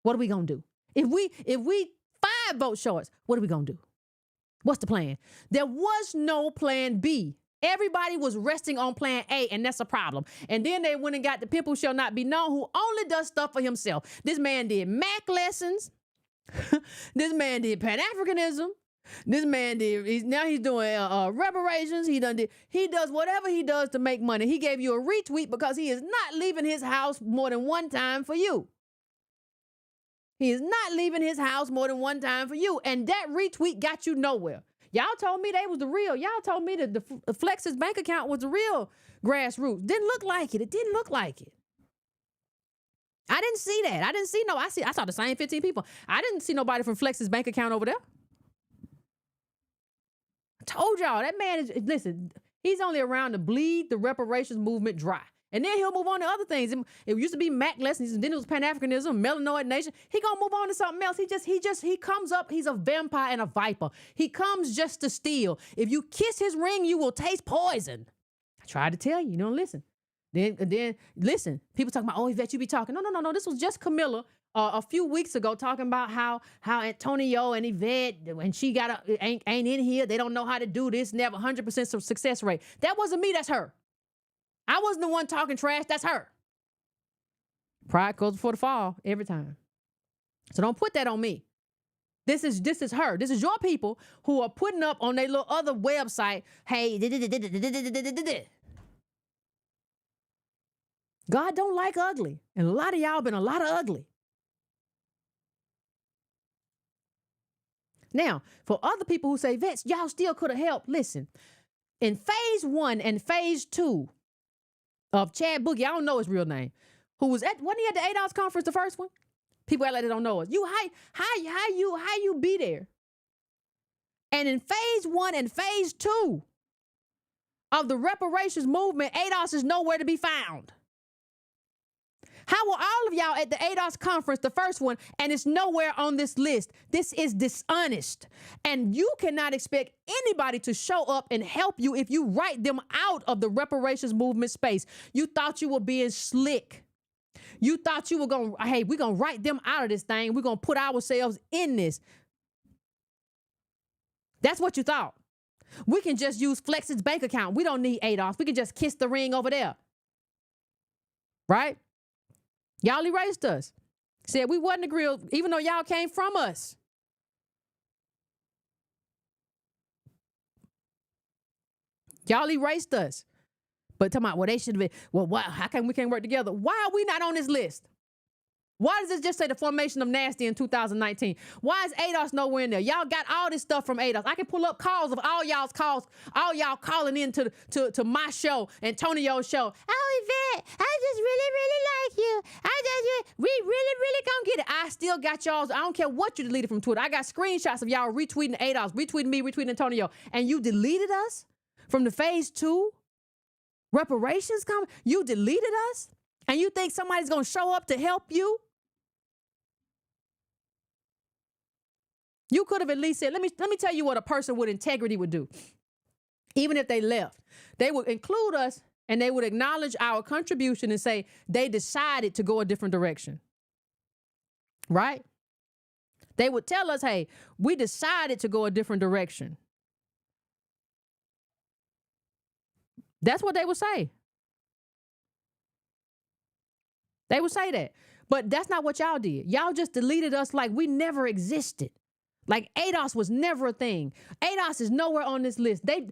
what are we going to do? If we 5 votes short, what are we going to do? What's the plan? There was no plan B. Everybody was resting on plan A, and that's a problem. And then they went and got the pimp who shall not be known, who only does stuff for himself. This man did Mac lessons. This man did Pan-Africanism. This man did, now he's doing reparations. He does whatever he does to make money. He gave you a retweet because he is not leaving his house more than one time for you. He is not leaving his house more than one time for you. And that retweet got you nowhere. Y'all told me they was the real. Y'all told me that the Flex's bank account was the real grassroots. Didn't look like it. It didn't look like it. I didn't see that. I saw the same 15 people. I didn't see nobody from Flex's bank account over there. I told y'all, that man listen, he's only around to bleed the reparations movement dry. And then he'll move on to other things. It used to be Mac lessons, and then it was Pan-Africanism, Melanoid Nation. He gonna move on to something else. He comes up, he's a vampire and a viper. He comes just to steal. If you kiss his ring, you will taste poison. I tried to tell you, you don't listen. Then listen, people talking about, oh, Yvette, you be talking. No. This was just Camilla a few weeks ago talking about how Antonio and Yvette, and she ain't in here. They don't know how to do this, never 100% success rate. That wasn't me, that's her. I wasn't the one talking trash. That's her. Pride goes before the fall every time. So don't put that on me. This is her. This is your people who are putting up on their little other website, hey, God don't like ugly. And a lot of y'all been a lot of ugly. Now, for other people who say, Vets, y'all still could have helped. Listen, in phase 1 and phase 2, of Chad Boogie, I don't know his real name, wasn't he at the ADOS conference, the first one? People act like they don't know us. How you be there? And in phase 1 and phase 2 of the reparations movement, ADOS is nowhere to be found. How were all of y'all at the ADOS conference, the first one, and it's nowhere on this list? This is dishonest. And you cannot expect anybody to show up and help you if you write them out of the reparations movement space. You thought you were being slick. You thought you were going, hey, we're going to write them out of this thing. We're going to put ourselves in this. That's what you thought. We can just use Flex's bank account. We don't need ADOS. We can just kiss the ring over there. Right? Y'all erased us. Said we wasn't agreeable, even though y'all came from us. Y'all erased us. But talking about, well, they should have been, well, why, how come we can't work together? Why are we not on this list? Why does it just say the formation of Nasty in 2019? Why is ADOS nowhere in there? Y'all got all this stuff from ADOS. I can pull up calls of all y'all's calls, all y'all calling in to my show, Antonio's show. Oh, Yvette, I just really like you. We really gonna get it. I still got y'all's. I don't care what you deleted from Twitter. I got screenshots of y'all retweeting ADOS, retweeting me, retweeting Antonio. And you deleted us from the phase 2 reparations coming? You deleted us? And you think somebody's gonna show up to help you? You could have at least said, let me tell you what a person with integrity would do. Even if they left, they would include us and they would acknowledge our contribution and say they decided to go a different direction. Right? They would tell us, hey, we decided to go a different direction. That's what they would say. They would say that. But that's not what y'all did. Y'all just deleted us like we never existed. Like ADOS was never a thing. ADOS is nowhere on this list. They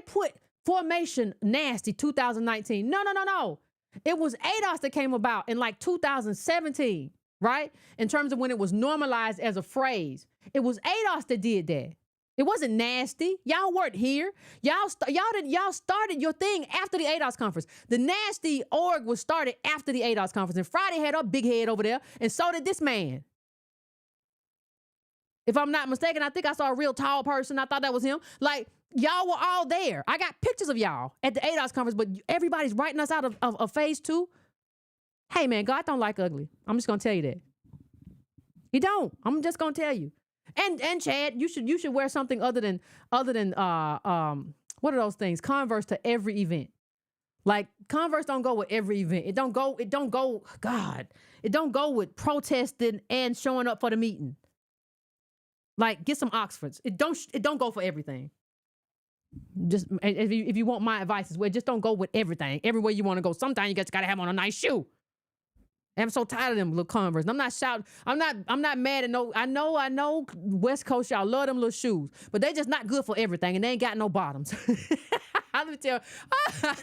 put Formation Nasty 2019. No. It was ADOS that came about in like 2017, right? In terms of when it was normalized as a phrase. It was ADOS that did that. It wasn't nasty. Y'all weren't here. Y'all started your thing after the ADOS conference. The nasty org was started after the ADOS conference. And Friday had a big head over there, and so did this man. If I'm not mistaken, I think I saw a real tall person. I thought that was him. Like, y'all were all there. I got pictures of y'all at the ADOS conference, but everybody's writing us out of phase 2. Hey, man, God don't like ugly. I'm just going to tell you that. He don't. I'm just going to tell you. And Chad, you should wear something other than what are those things? Converse to every event. Like, Converse don't go with every event. It don't go with protesting and showing up for the meeting. Like, get some Oxfords. It don't go for everything. Just if you want my advice, just don't go with everything. Everywhere you want to go. Sometimes you just gotta have on a nice shoe. And I'm so tired of them little Converse. And I'm not shouting. I'm not mad at no. I know West Coast, y'all love them little shoes, but they just not good for everything, and they ain't got no bottoms. Let me tell you,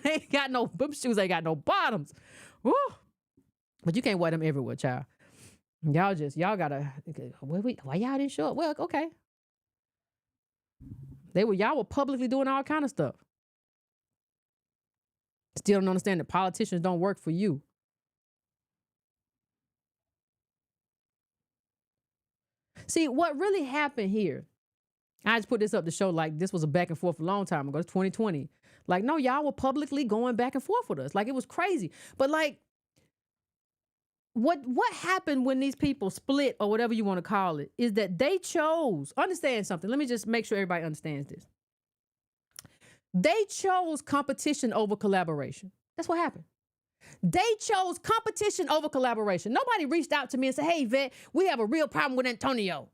they ain't got no them shoes. Ain't got no bottoms. Woo. But you can't wear them everywhere, child. Y'all gotta. Why y'all didn't show up? Well, okay. Y'all were publicly doing all kind of stuff. Still don't understand that politicians don't work for you. See, what really happened here, I just put this up to show like this was a back and forth a long time ago. It's 2020. Like, no, y'all were publicly going back and forth with us. Like, it was crazy. But like, what happened when these people split, or whatever you want to call it, is that they chose, understand something. Let me just make sure everybody understands this. They chose competition over collaboration. That's what happened. They chose competition over collaboration. Nobody reached out to me and said, hey, Yvette, we have a real problem with Antonio.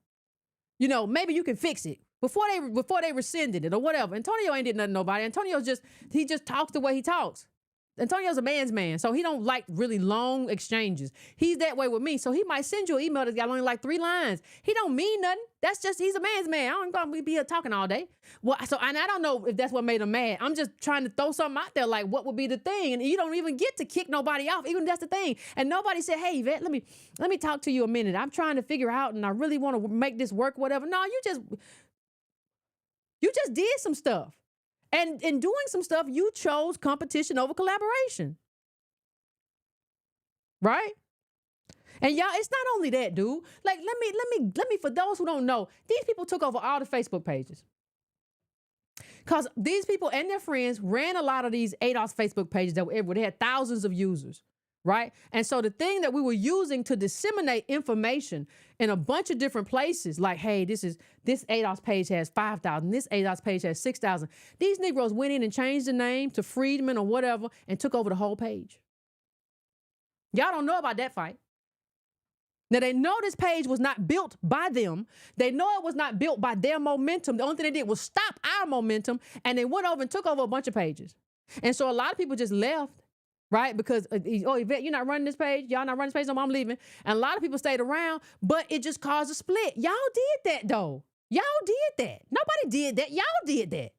You know, maybe you can fix it. Before they rescinded it or whatever. Antonio ain't did nothing to nobody. Antonio just talks the way he talks. Antonio's a man's man, so he don't like really long exchanges. He's that way with me, so he might send you an email that's got only like 3 lines. He don't mean nothing. That's just, he's a man's man. I ain't gonna be here talking all day. Well, so and I don't know if that's what made him mad. I'm just trying to throw something out there, like what would be the thing, and you don't even get to kick nobody off. Even that's the thing. And nobody said, hey, Yvette, let me talk to you a minute. I'm trying to figure out, and I really want to make this work, whatever. No, you just did some stuff. And in doing some stuff, you chose competition over collaboration. Right? And y'all, it's not only that, dude. Like, let me, for those who don't know, these people took over all the Facebook pages. Because these people and their friends ran a lot of these ADOS Facebook pages that were everywhere. They had thousands of users. Right? And so the thing that we were using to disseminate information in a bunch of different places, like, hey, this ADOS page has 5,000, this ADOS page has 6,000. These Negroes went in and changed the name to Freedman or whatever and took over the whole page. Y'all don't know about that fight. Now, they know this page was not built by them. They know it was not built by their momentum. The only thing they did was stop our momentum, and they went over and took over a bunch of pages. And so a lot of people just left. Right? Because, oh, Yvette, you're not running this page. Y'all not running this page. No, I'm leaving. And a lot of people stayed around, but it just caused a split. Y'all did that, though. Y'all did that. Nobody did that. Y'all did that.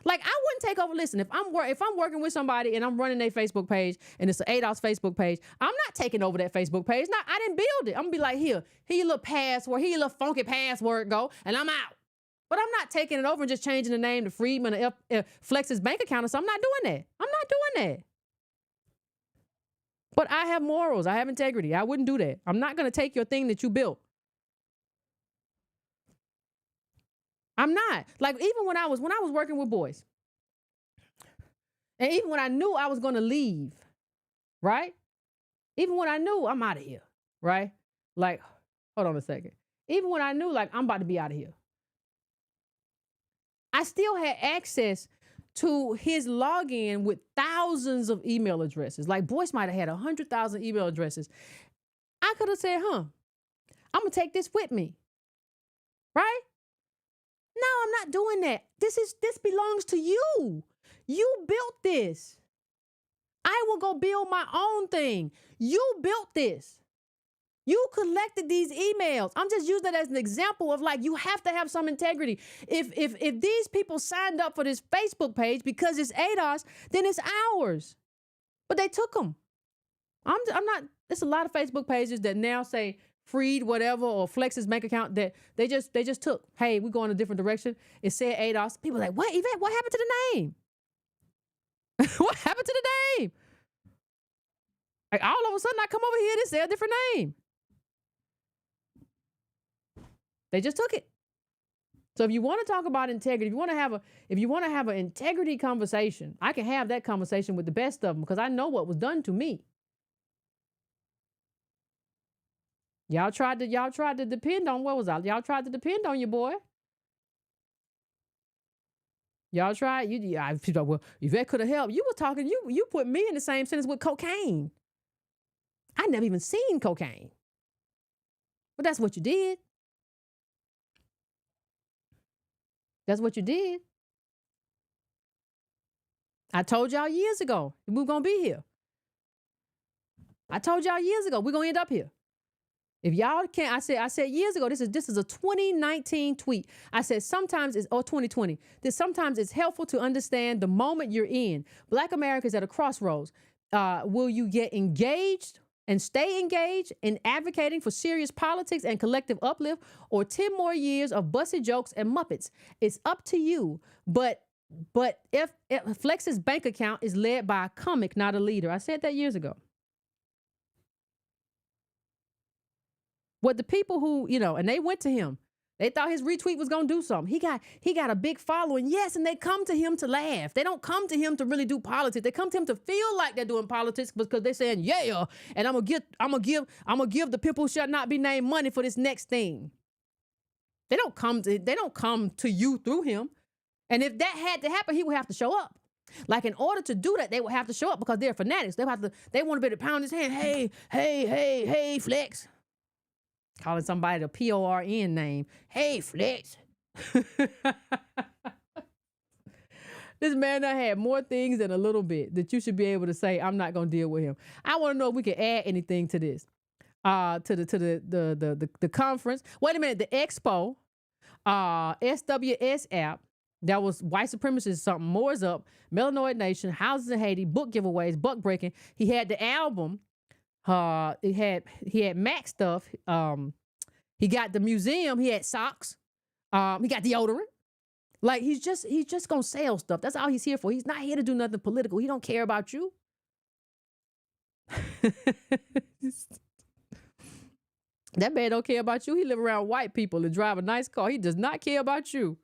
Like, I wouldn't take over. Listen, if I'm working with somebody and I'm running their Facebook page and it's an ADOS Facebook page, I'm not taking over that Facebook page. No, I didn't build it. I'm going to be like, here your little password, here your little funky password go, and I'm out. But I'm not taking it over and just changing the name to Freedman or Flex's bank account or something. I'm not doing that. I'm not doing that. But I have morals. I have integrity. I wouldn't do that. I'm not going to take your thing that you built. I'm not. Like, even when I was working with boys, and even when I knew I was going to leave, right? Even when I knew I'm out of here, right? Like, hold on a second. Even when I knew, like, I'm about to be out of here, I still had access to his login with thousands of email addresses. Like, Boyce might have had 100,000 email addresses. I could have said, I'm going to take this with me. Right? No, I'm not doing that. This belongs to you. You built this. I will go build my own thing. You built this. You collected these emails. I'm just using that as an example of, like, you have to have some integrity. If these people signed up for this Facebook page because it's ADOS, then it's ours. But they took them. I'm not. There's a lot of Facebook pages that now say freed whatever or Flex's bank account that they just took. Hey, we're going a different direction. It said $8. People are like, what, Yvette? What happened to the name? What happened to the name? Like all of a sudden I come over here, they say a different name. They just took it. So if you want to talk about integrity, if you want to have an integrity conversation, I can have that conversation with the best of them because I know what was done to me. Y'all tried to depend on what was out. Y'all tried to depend on your boy. Y'all tried. Well, Yvette could have helped. You were talking. You put me in the same sentence with cocaine. I never even seen cocaine, but that's what you did. That's what you did. I told y'all years ago we were gonna be here. I told y'all years ago we're gonna end up here. If y'all can't, I said years ago, this is a 2019 tweet. I said sometimes it's 2020. Sometimes it's helpful to understand the moment you're in. Black America is at a crossroads. Will you get engaged and stay engaged in advocating for serious politics and collective uplift, or 10 more years of busted jokes and Muppets? It's up to you. But if Flex's bank account is led by a comic, not a leader. I said that years ago. What the people who, and they went to him. They thought his retweet was going to do something. He got a big following. Yes, and they come to him to laugh. They don't come to him to really do politics. They come to him to feel like they're doing politics because they're saying, yeah, and I'm going to give the people who shall not be named money for this next thing. They don't come to you through him. And if that had to happen, he would have to show up. Like in order to do that, they would have to show up because they're fanatics. They want to be able to pound his hand. Hey, Flex. Calling somebody the PORN name. Hey, Flex. This man done had more things than a little bit that you should be able to say, I'm not going to deal with him. I want to know if we can add anything to this. To the conference. Wait a minute. The expo, SWS app, that was white supremacist something. More is up. Melanoid Nation, Houses in Haiti, book giveaways, buck breaking. He had the album. He had Mac stuff. He got the museum. He had socks. He got deodorant. Like he's just gonna sell stuff. That's all he's here for. He's not here to do nothing political. He don't care about you. That man don't care about you. He live around white people and drive a nice car. He does not care about you.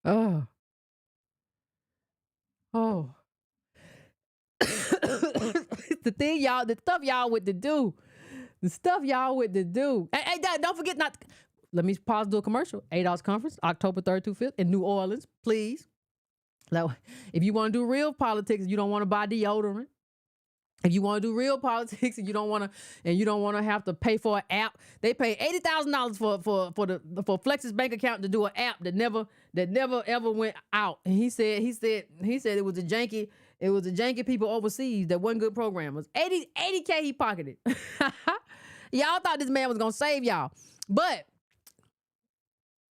Oh. The stuff y'all with to do. Hey, don't forget let me pause, do a commercial. $8 conference, October 3rd through 5th in New Orleans, please. Now, if you want to do real politics, you don't want to buy deodorant. If you want to do real politics and you don't want to have to pay for an app, they pay $80,000 for Flex's bank account to do an app that never ever went out. And he said it was a janky people overseas that wasn't good programmers. 80K he pocketed. Y'all thought this man was gonna save y'all, but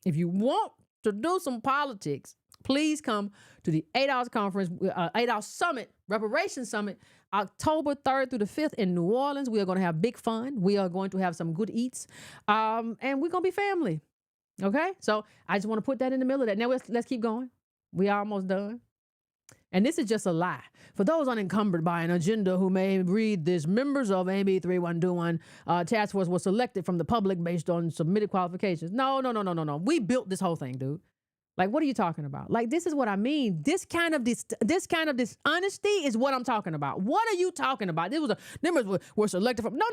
if you want to do some politics, please come to the $8 conference, $8 summit, Reparations summit. October 3rd through the 5th in New Orleans. We are going to have big fun. We are going to have some good eats. And we're going to be family. Okay? So I just want to put that in the middle of that. Now let's keep going. We are almost done. And this is just a lie. For those unencumbered by an agenda who may read this, members of AB 3121 task force were selected from the public based on submitted qualifications. No. We built this whole thing, dude. Like, what are you talking about? Like, this is what I mean. This kind of dishonesty is what I'm talking about. What are you talking about? Members were selected from. No.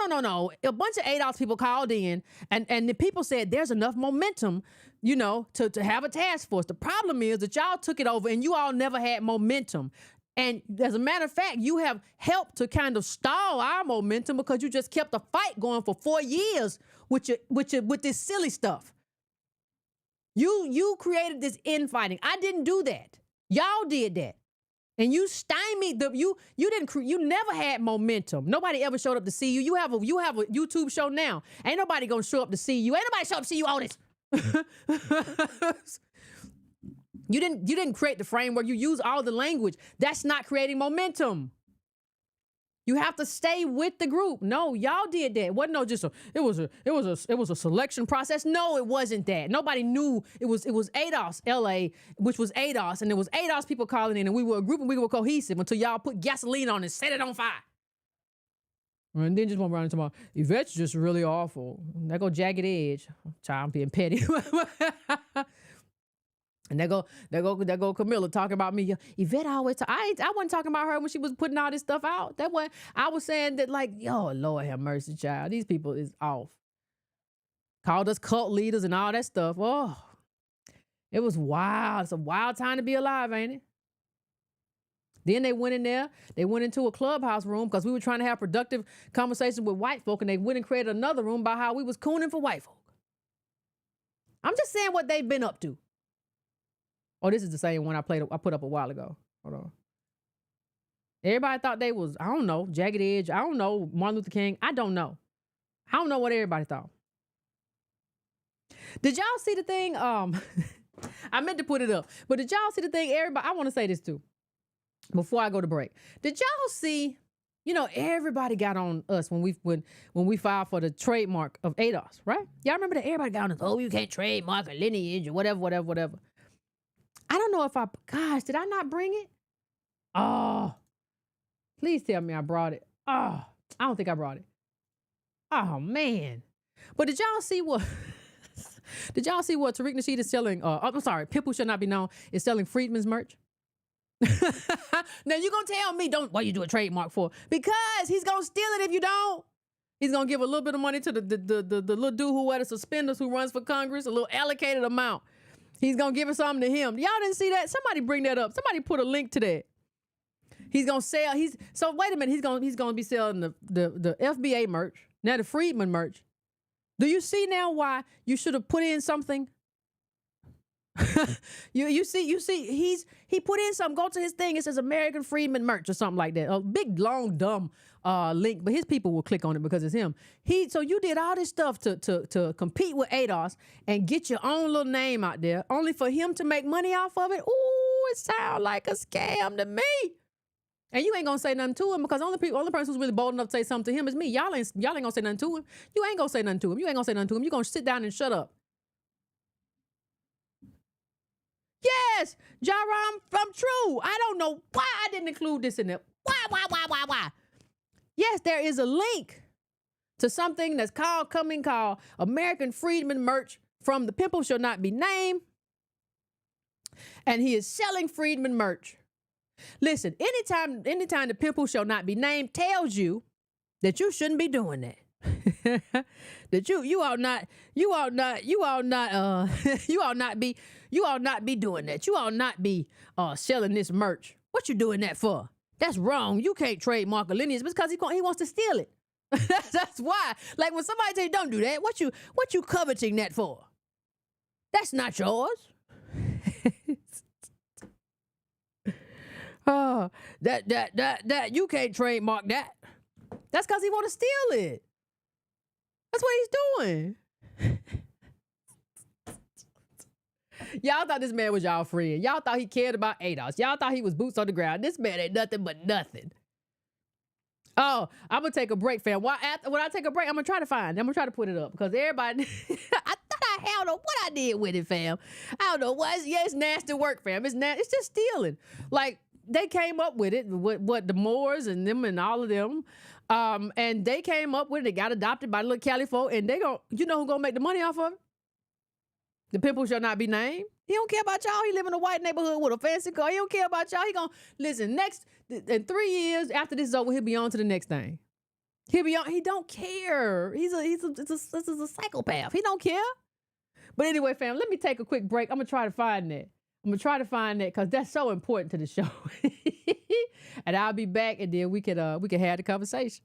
A bunch of ADOS people called in, and the people said there's enough momentum, to have a task force. The problem is that y'all took it over, and you all never had momentum. And as a matter of fact, you have helped to kind of stall our momentum because you just kept the fight going for 4 years with this silly stuff. You created this infighting. I didn't do that. Y'all did that. And you stymied you never had momentum. Nobody ever showed up to see you. You have a YouTube show now. Ain't nobody gonna show up to see you. Ain't nobody show up to see you on this. You didn't create the framework. You use all the language. That's not creating momentum. You have to stay with the group. No, y'all did that. It wasn't no just it was a selection process. No, it wasn't that. Nobody knew it was ADOS LA, which was ADOS, and there was ADOS people calling in, and we were a group and we were cohesive until y'all put gasoline on and set it on fire. And then just went around and talking about Yvette's just really awful. That go Jagged Edge. Child, I'm being petty. And there go Camilla talking about me. Yvette always I wasn't talking about her when she was putting all this stuff out. That one I was saying that like, yo, Lord have mercy, child. These people is off. Called us cult leaders and all that stuff. Oh, it was wild. It's a wild time to be alive, ain't it? Then they went in there. They went into a clubhouse room because we were trying to have productive conversations with white folk, and they went and created another room about how we was cooning for white folk. I'm just saying what they've been up to. Oh, this is the same one I put up a while ago. Hold on. Everybody thought they was, I don't know, Jagged Edge. I don't know, Martin Luther King. I don't know. I don't know what everybody thought. Did y'all see the thing? I meant to put it up, but did y'all see the thing? Everybody, I want to say this too, before I go to break. Did y'all see, everybody got on us when we filed for the trademark of ADOS, right? Y'all remember that everybody got on us, oh, you can't trademark a lineage or whatever. I don't know if gosh, did I not bring it? Oh, please tell me I brought it. Oh, I don't think I brought it. Oh, man. But did y'all see what Tariq Nasheed is selling? I'm sorry, People Shall Not Be Known is selling Freedman's merch. Now you're going to tell me, what you do a trademark for? Because he's going to steal it if you don't. He's going to give a little bit of money to the little dude who wear the suspenders who runs for Congress, a little allocated amount. He's going to give it something to him. Y'all didn't see that? Somebody bring that up. Somebody put a link to that. He's going to sell. So wait a minute. He's going to be selling the FBA merch. Now the Freedman merch. Do you see now why you should have put in something? you see, he put in something. Go to his thing. It says American Freedman merch or something like that. A big, long, dumb link, but his people will click on it because it's him. So you did all this stuff to compete with ADOS and get your own little name out there, only for him to make money off of it. Ooh, it sounds like a scam to me. And you ain't gonna say nothing to him because only person who's really bold enough to say something to him is me. Y'all ain't gonna say nothing to him. You ain't gonna say nothing to him. You gonna sit down and shut up. Yes, Jaram from True. I don't know why I didn't include this in there. Why? Yes, there is a link to something that's called American Freedman merch from The Pimple Shall Not Be Named. And he is selling Freedman merch. Listen, anytime The Pimple Shall Not Be Named tells you that you shouldn't be doing that. That you ought not be doing that. You ought not be selling this merch. What you doing that for? That's wrong. You can't trademark a lineage because he wants to steal it. That's why. Like when somebody tell you don't do that, what you coveting that for? That's not yours. That you can't trademark that. That's because he want to steal it. That's what he's doing. Y'all thought this man was y'all friend. Y'all thought he cared about ADOS. Y'all thought he was boots on the ground. This man ain't nothing but nothing. Oh, I'm going to take a break, fam. When I take a break, I'm going to try to put it up because everybody, I don't know what I did with it, fam. I don't know what. Yeah, it's nasty work, fam. It's just stealing. Like, they came up with it, what the Moors and them and all of them. And they came up with it. They got adopted by the little Cali folk, and you know who gonna make the money off of it? The Pimple Shall Not Be Named. He don't care about y'all. He live in a white neighborhood with a fancy car. He don't care about y'all. He gonna listen. Next, in 3 years after this is over, he'll be on to the next thing. He'll be on. He don't care. He's a psychopath. He don't care. But anyway, fam, let me take a quick break. I'm gonna try to find that because that's so important to the show. And I'll be back, and then we can have the conversation.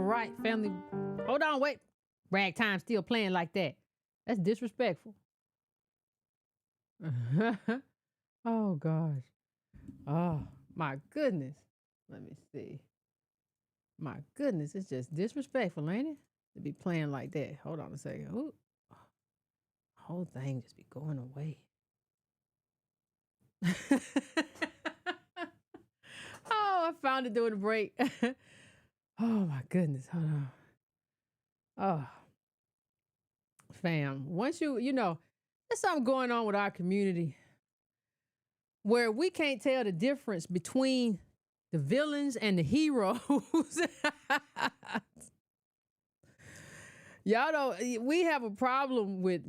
right, family. Hold on, wait. Ragtime still playing like that. That's disrespectful. Oh gosh. Oh my goodness. Let me see. My goodness, it's just disrespectful, ain't it? To be playing like that. Hold on a second. Ooh. Whole thing just be going away. Oh, I found it during the break. Oh my goodness. Hold on. Oh, fam. Once you know, there's something going on with our community where we can't tell the difference between the villains and the heroes. Y'all don't. We have a problem with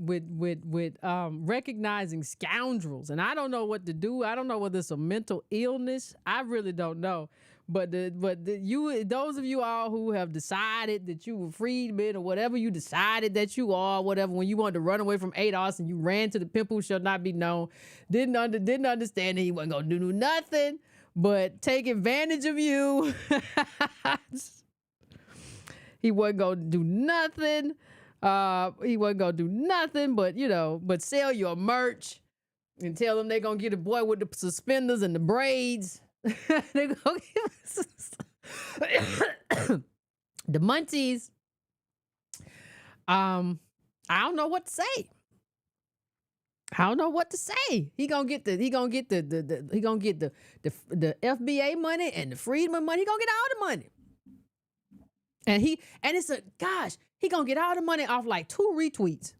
recognizing scoundrels, and I don't know what to do. I don't know whether it's a mental illness. I really don't know. But those of you all who have decided that you were freedmen or whatever you decided that you are, whatever, when you wanted to run away from ADOS and you ran to the pimp who shall not be known, didn't understand that he wasn't gonna do nothing but take advantage of you. He wasn't gonna do nothing. He wasn't gonna do nothing but sell your merch and tell them they're gonna get a boy with the suspenders and the braids. They gonna give the munchies. I don't know what to say. He gonna get the FBA money and the Freedman money. He gonna get all the money. And he gonna get all the money off like 2 retweets.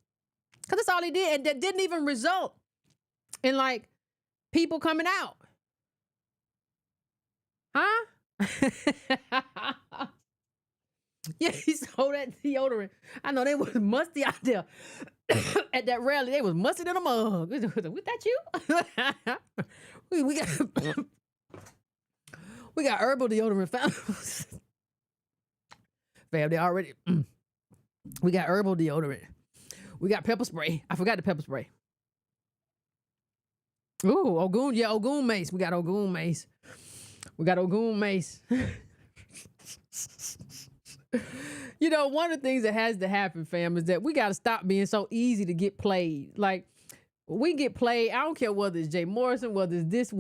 Cause that's all he did. And that didn't even result in like people coming out. Huh? Yeah, he sold that deodorant. I know they was musty out there. At that rally, they was musty in a mug. Was that you? we got herbal deodorant found. Fam, they already. We got herbal deodorant. We got pepper spray. I forgot the pepper spray. Ooh, Ogun. Yeah, Ogun mace. We got Ogun mace. You know, one of the things that has to happen, fam, is that we got to stop being so easy to get played. Like, we get played. I don't care whether it's Jay Morrison, whether it's this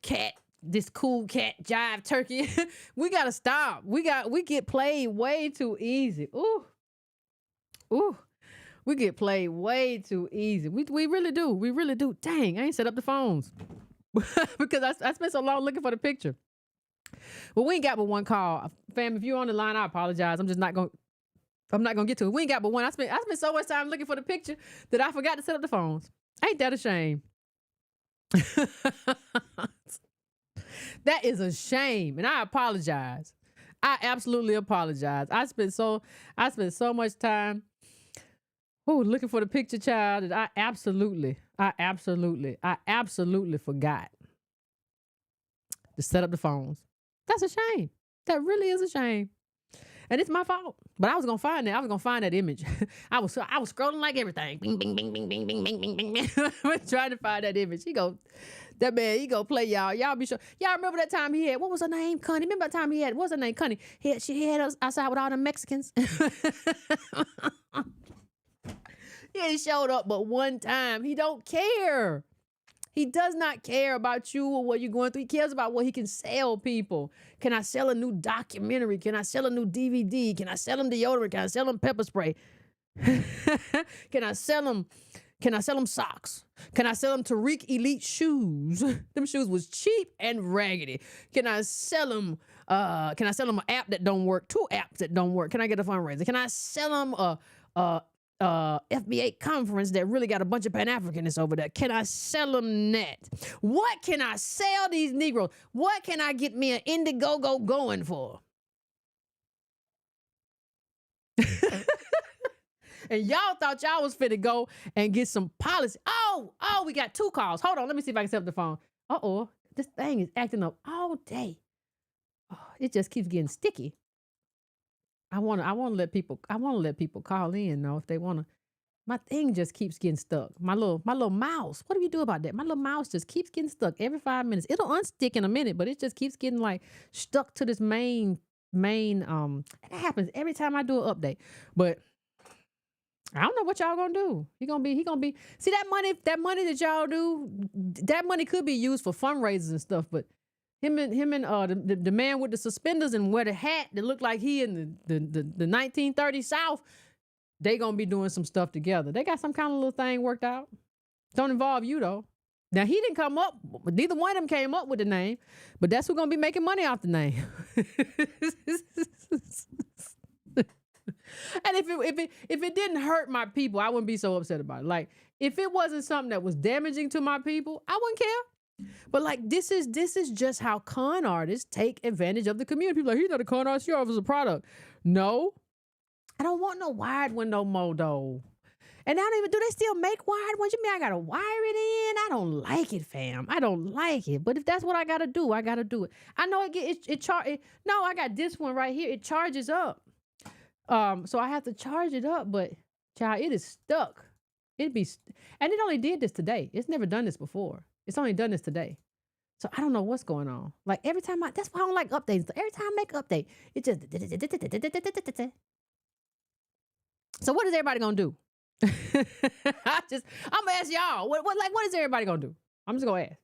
cat, this cool cat, Jive Turkey. We got to stop. We get played way too easy. Ooh. We get played way too easy. We really do. We really do. Dang, I ain't set up the phones. Because I spent so long looking for the picture. Well, we ain't got but one call. Fam, if you're on the line, I apologize. I'm not gonna get to it. We ain't got but one. I spent so much time looking for the picture that I forgot to set up the phones. Ain't that a shame? That is a shame. And I apologize. I absolutely apologize. I spent so much time looking for the picture, child, that I absolutely forgot to set up the phones. That's a shame. That really is a shame. And it's my fault. But I was gonna find that. I was gonna find that image. I was scrolling like everything. Bing, bing, bing, bing, bing, bing, bing, bing, bing, bing. Trying to find that image. He go play y'all. Y'all be sure. Y'all remember that time he had, what was her name? Connie. Remember that time he had, what was her name? Connie. She had us outside with all the Mexicans. Yeah, he showed up but one time. He don't care. He does not care about you or what you're going through. He cares about what he can sell people. Can I sell a new documentary? Can I sell a new DVD? Can I sell him deodorant? Can I sell him pepper spray? Can I sell him socks? Can I sell him Tariq Elite shoes? Them shoes was cheap and raggedy. Can I sell him an app that don't work? 2 apps that don't work. Can I get a fundraiser? Can I sell him a FBA conference that really got a bunch of Pan-Africanists over there? Can I sell them that? What can I sell these Negroes? What can I get me an Indiegogo going for? And y'all thought y'all was finna go and get some policy. Oh, we got 2 calls. Hold on, let me see if I can set up the phone. Uh-oh, this thing is acting up all day. Oh, it just keeps getting sticky. I want to let people call in though if they want to. My thing just keeps getting stuck. My little mouse. What do you do about that? My little mouse just keeps getting stuck every 5 minutes. It'll unstick in a minute, but it just keeps getting like stuck to this main main that happens every time I do an update. But I don't know what y'all gonna do. He gonna be see that money that y'all do, that money could be used for fundraisers and stuff, but him and the man with the suspenders and wear the hat that look like he in the 1930s South, they gonna be doing some stuff together. They got some kind of little thing worked out. Don't involve you though. Now he didn't come up, neither one of them came up with the name, but that's who's gonna be making money off the name. And if it didn't hurt my people, I wouldn't be so upset about it. Like if it wasn't something that was damaging to my people, I wouldn't care. But like this is just how con artists take advantage of the community. People are like, he's not a con artist, he offers a product. No, I don't want no wired one no more though. And I don't even, do they still make wired ones? You mean I gotta wire it in? I don't like it, fam. I don't like it. But if that's what I gotta do, I gotta do it. I know no, I got this one right here. It charges up. So I have to charge it up, but child, it is stuck. And it only did this today. It's never done this before. It's only done this today. So I don't know what's going on. Like every time that's why I don't like updates. Every time I make an update, it just. So what is everybody gonna do? I'm gonna ask y'all. What is everybody gonna do? I'm just gonna ask.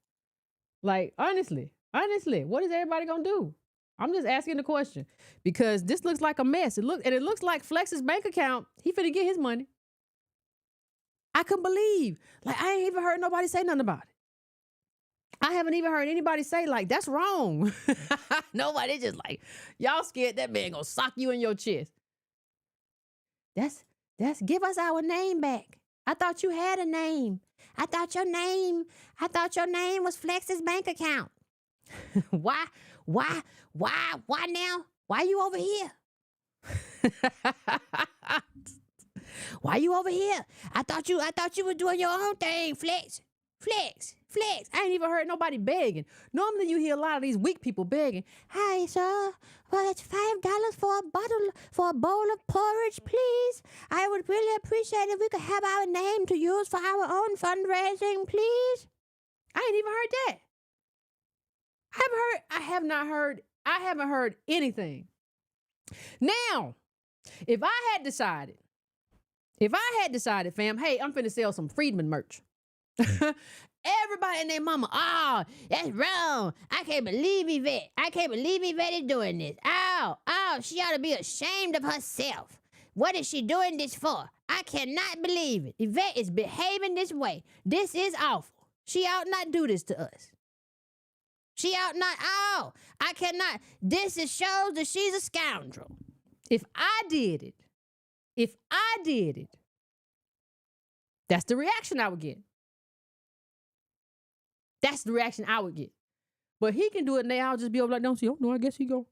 Like honestly, what is everybody gonna do? I'm just asking the question because this looks like a mess. It looks like Flex's bank account. He finna get his money. I couldn't believe. Like I ain't even heard nobody say nothing about it. I haven't even heard anybody say like that's wrong. Nobody just like y'all scared that man gonna sock you in your chest. That's give us our name back. I thought you had a name. I thought your name was Flex's bank account. Why now? Why you over here? Why you over here? I thought you were doing your own thing, Flex. I ain't even heard nobody begging. Normally you hear a lot of these weak people begging. Hi, sir. Well, it's $5 for a bowl of porridge, please. I would really appreciate if we could have our name to use for our own fundraising, please. I ain't even heard that. I haven't heard anything. Now, if I had decided, fam, hey, I'm finna sell some Friedman merch. Everybody and their mama, that's wrong. I can't believe Yvette. Is doing this. She ought to be ashamed of herself. What is she doing this for? I cannot believe it. Yvette is behaving this way. This is awful. She ought not do this to us. She ought not. I cannot. This shows that she's a scoundrel. If I did it, that's the reaction I would get. But he can do it now. I'll just be over like, don't see. Oh no, I guess he gonna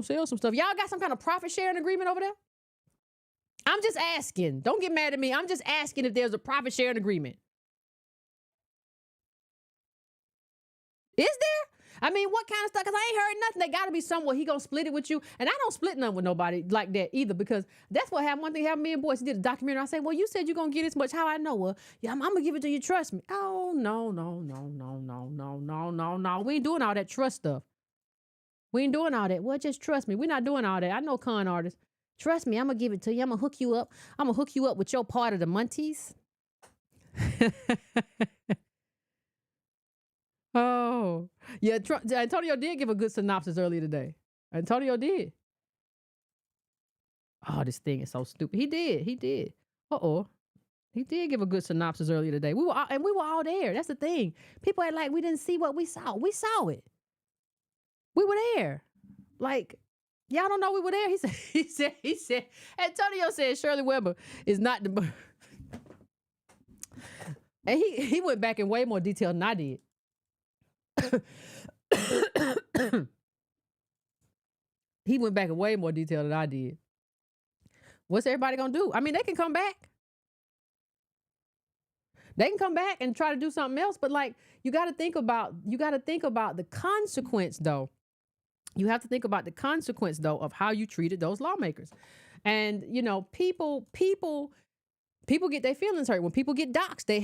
sell some stuff. Y'all got some kind of profit sharing agreement over there? I'm just asking. Don't get mad at me. I'm just asking if there's a profit sharing agreement. Is there? I mean, what kind of stuff? Because I ain't heard nothing. There got to be somewhere he going to split it with you. And I don't split nothing with nobody like that either, because that's what happened. One thing happened, me and Boyce did a documentary. I said, well, you said you're going to get this much. How I know? Well, yeah, I'm going to give it to you. Trust me. Oh, no. We ain't doing all that trust stuff. We ain't doing all that. Well, just trust me. We're not doing all that. I know con artists. Trust me. I'm going to give it to you. I'm going to hook you up. I'm going to hook you up with your part of the Monties. Oh, yeah. Antonio did give a good synopsis earlier today. Antonio did. Oh, this thing is so stupid. He did. He did give a good synopsis earlier today. We were all there. That's the thing. People act like we didn't see what we saw. We saw it. We were there. Like, y'all don't know we were there. He said, Antonio said Shirley Weber is not the... And he went back in way more detail than I did. He went back in way more detail than I did. What's everybody gonna do? I mean, they can come back. They can come back and try to do something else, but like you got to think about the consequence, though. You have to think about the consequence, though, of how you treated those lawmakers. And you know, people get their feelings hurt when people get doxxed. They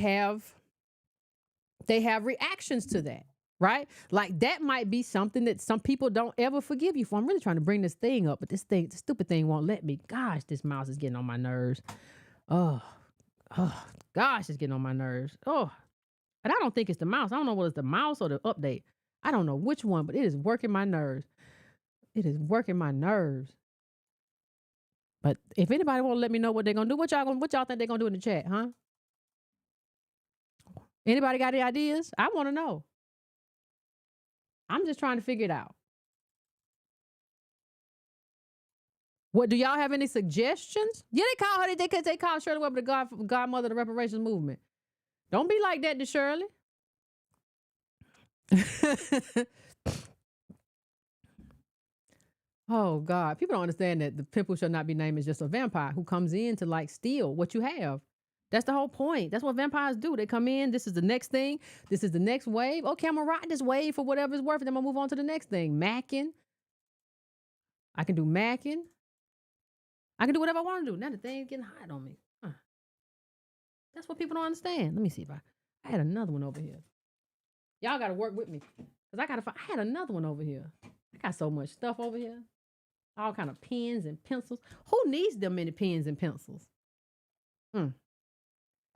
have reactions to that. right? Like that might be something that some people don't ever forgive you for. I'm really trying to bring this thing up, but this stupid thing won't let me. Gosh, this mouse is getting on my nerves. Oh, oh, gosh, it's getting on my nerves. Oh, and I don't think it's the mouse. I don't know whether it's the mouse or the update. I don't know which one, but it is working my nerves. It is working my nerves. But if anybody want to let me know what they're gonna do, what y'all think they're gonna do in the chat, huh? Anybody got any ideas? I want to know. I'm just trying to figure it out. What do y'all have any suggestions? Yeah, they call her. They call Shirley Weber the godmother of the reparations movement. Don't be like that to Shirley. Oh God, people don't understand that the pimple shall not be named is just a vampire who comes in to like steal what you have. That's the whole point. That's what vampires do. They come in. This is the next thing. This is the next wave. Okay, I'm gonna ride this wave for whatever it's worth, and then I'm gonna move on to the next thing. Macking. I can do macking. I can do whatever I want to do. Now the thing's getting hot on me. That's what people don't understand. Let me see if I had another one over here. Y'all got to work with me because I had another one over here. I got so much stuff over here. All kind of pens and pencils. Who needs them many pens and pencils? Well,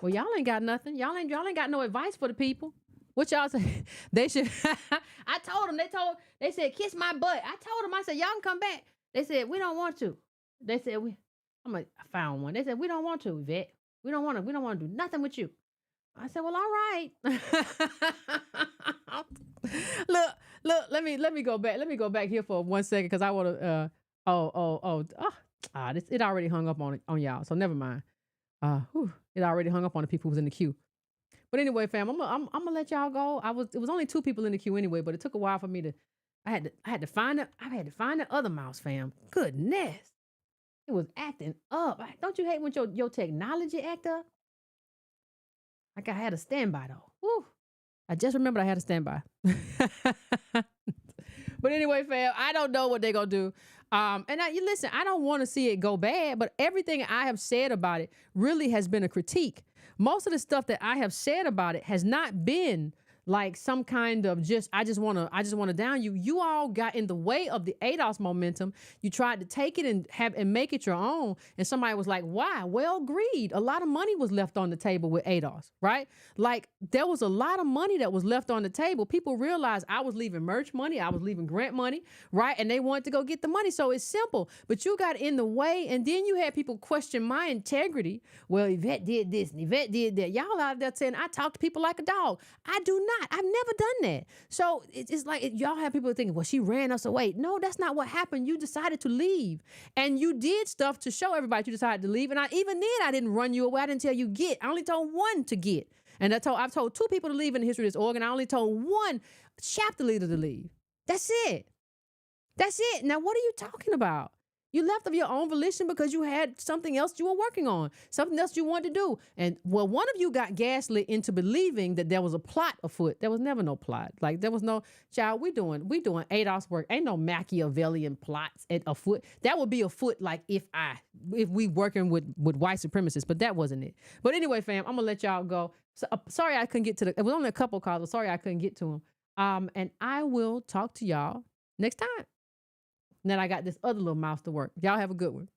y'all ain't got nothing. Y'all ain't got no advice for the people. What y'all say? They should. I told them. They said kiss my butt. I told them. I said y'all can come back. They said we don't want to. They said I found one. They said we don't want to, Yvette. We don't want to do nothing with you. I said, well, all right. Look. Let me go back. Let me go back here for 1 second because I want to. It already hung up on y'all. So never mind. It already hung up on the people who was in the queue. But anyway, fam, I'm gonna let y'all go. It was only 2 people in the queue anyway, but it took a while for me to. I had to find the other mouse, fam. Goodness, it was acting up. Don't you hate when your technology act up? Like I had a standby though. Woo. I just remembered I had a standby. But anyway, fam, I don't know what they're gonna do. You listen, I don't want to see it go bad, but everything I have said about it really has been a critique. Most of the stuff that I have said about it has not been like some kind of I just want to down you. You all got in the way of the ADOS momentum. You tried to take it and make it your own. And somebody was like, why? Well, greed. A lot of money was left on the table with ADOS, right? Like there was a lot of money that was left on the table. People realized I was leaving merch money. I was leaving grant money, right? And they wanted to go get the money. So it's simple, but you got in the way. And then you had people question my integrity. Well, Yvette did this and Yvette did that. Y'all out there saying I talk to people like a dog. I do not. I've never done that. So it's like y'all have people thinking, well, she ran us away. No, that's not what happened. You decided to leave. And you did stuff to show everybody you decided to leave. And I didn't run you away. I didn't tell you get. I only told 1 to get. And I've told 2 people to leave in the history of this org. And I only told 1 chapter leader to leave. That's it. That's it. Now, what are you talking about? You left of your own volition because you had something else you were working on, something else you wanted to do. And well, one of you got gaslit into believing that there was a plot afoot. There was never no plot. Like there was no, child, we doing ADOS work. Ain't no Machiavellian plots afoot. That would be afoot like if we working with white supremacists, but that wasn't it. But anyway, fam, I'm gonna let y'all go. So, sorry I couldn't get to it was only a couple calls, but sorry I couldn't get to them. And I will talk to y'all next time. And then I got this other little mouse to work. Y'all have a good one.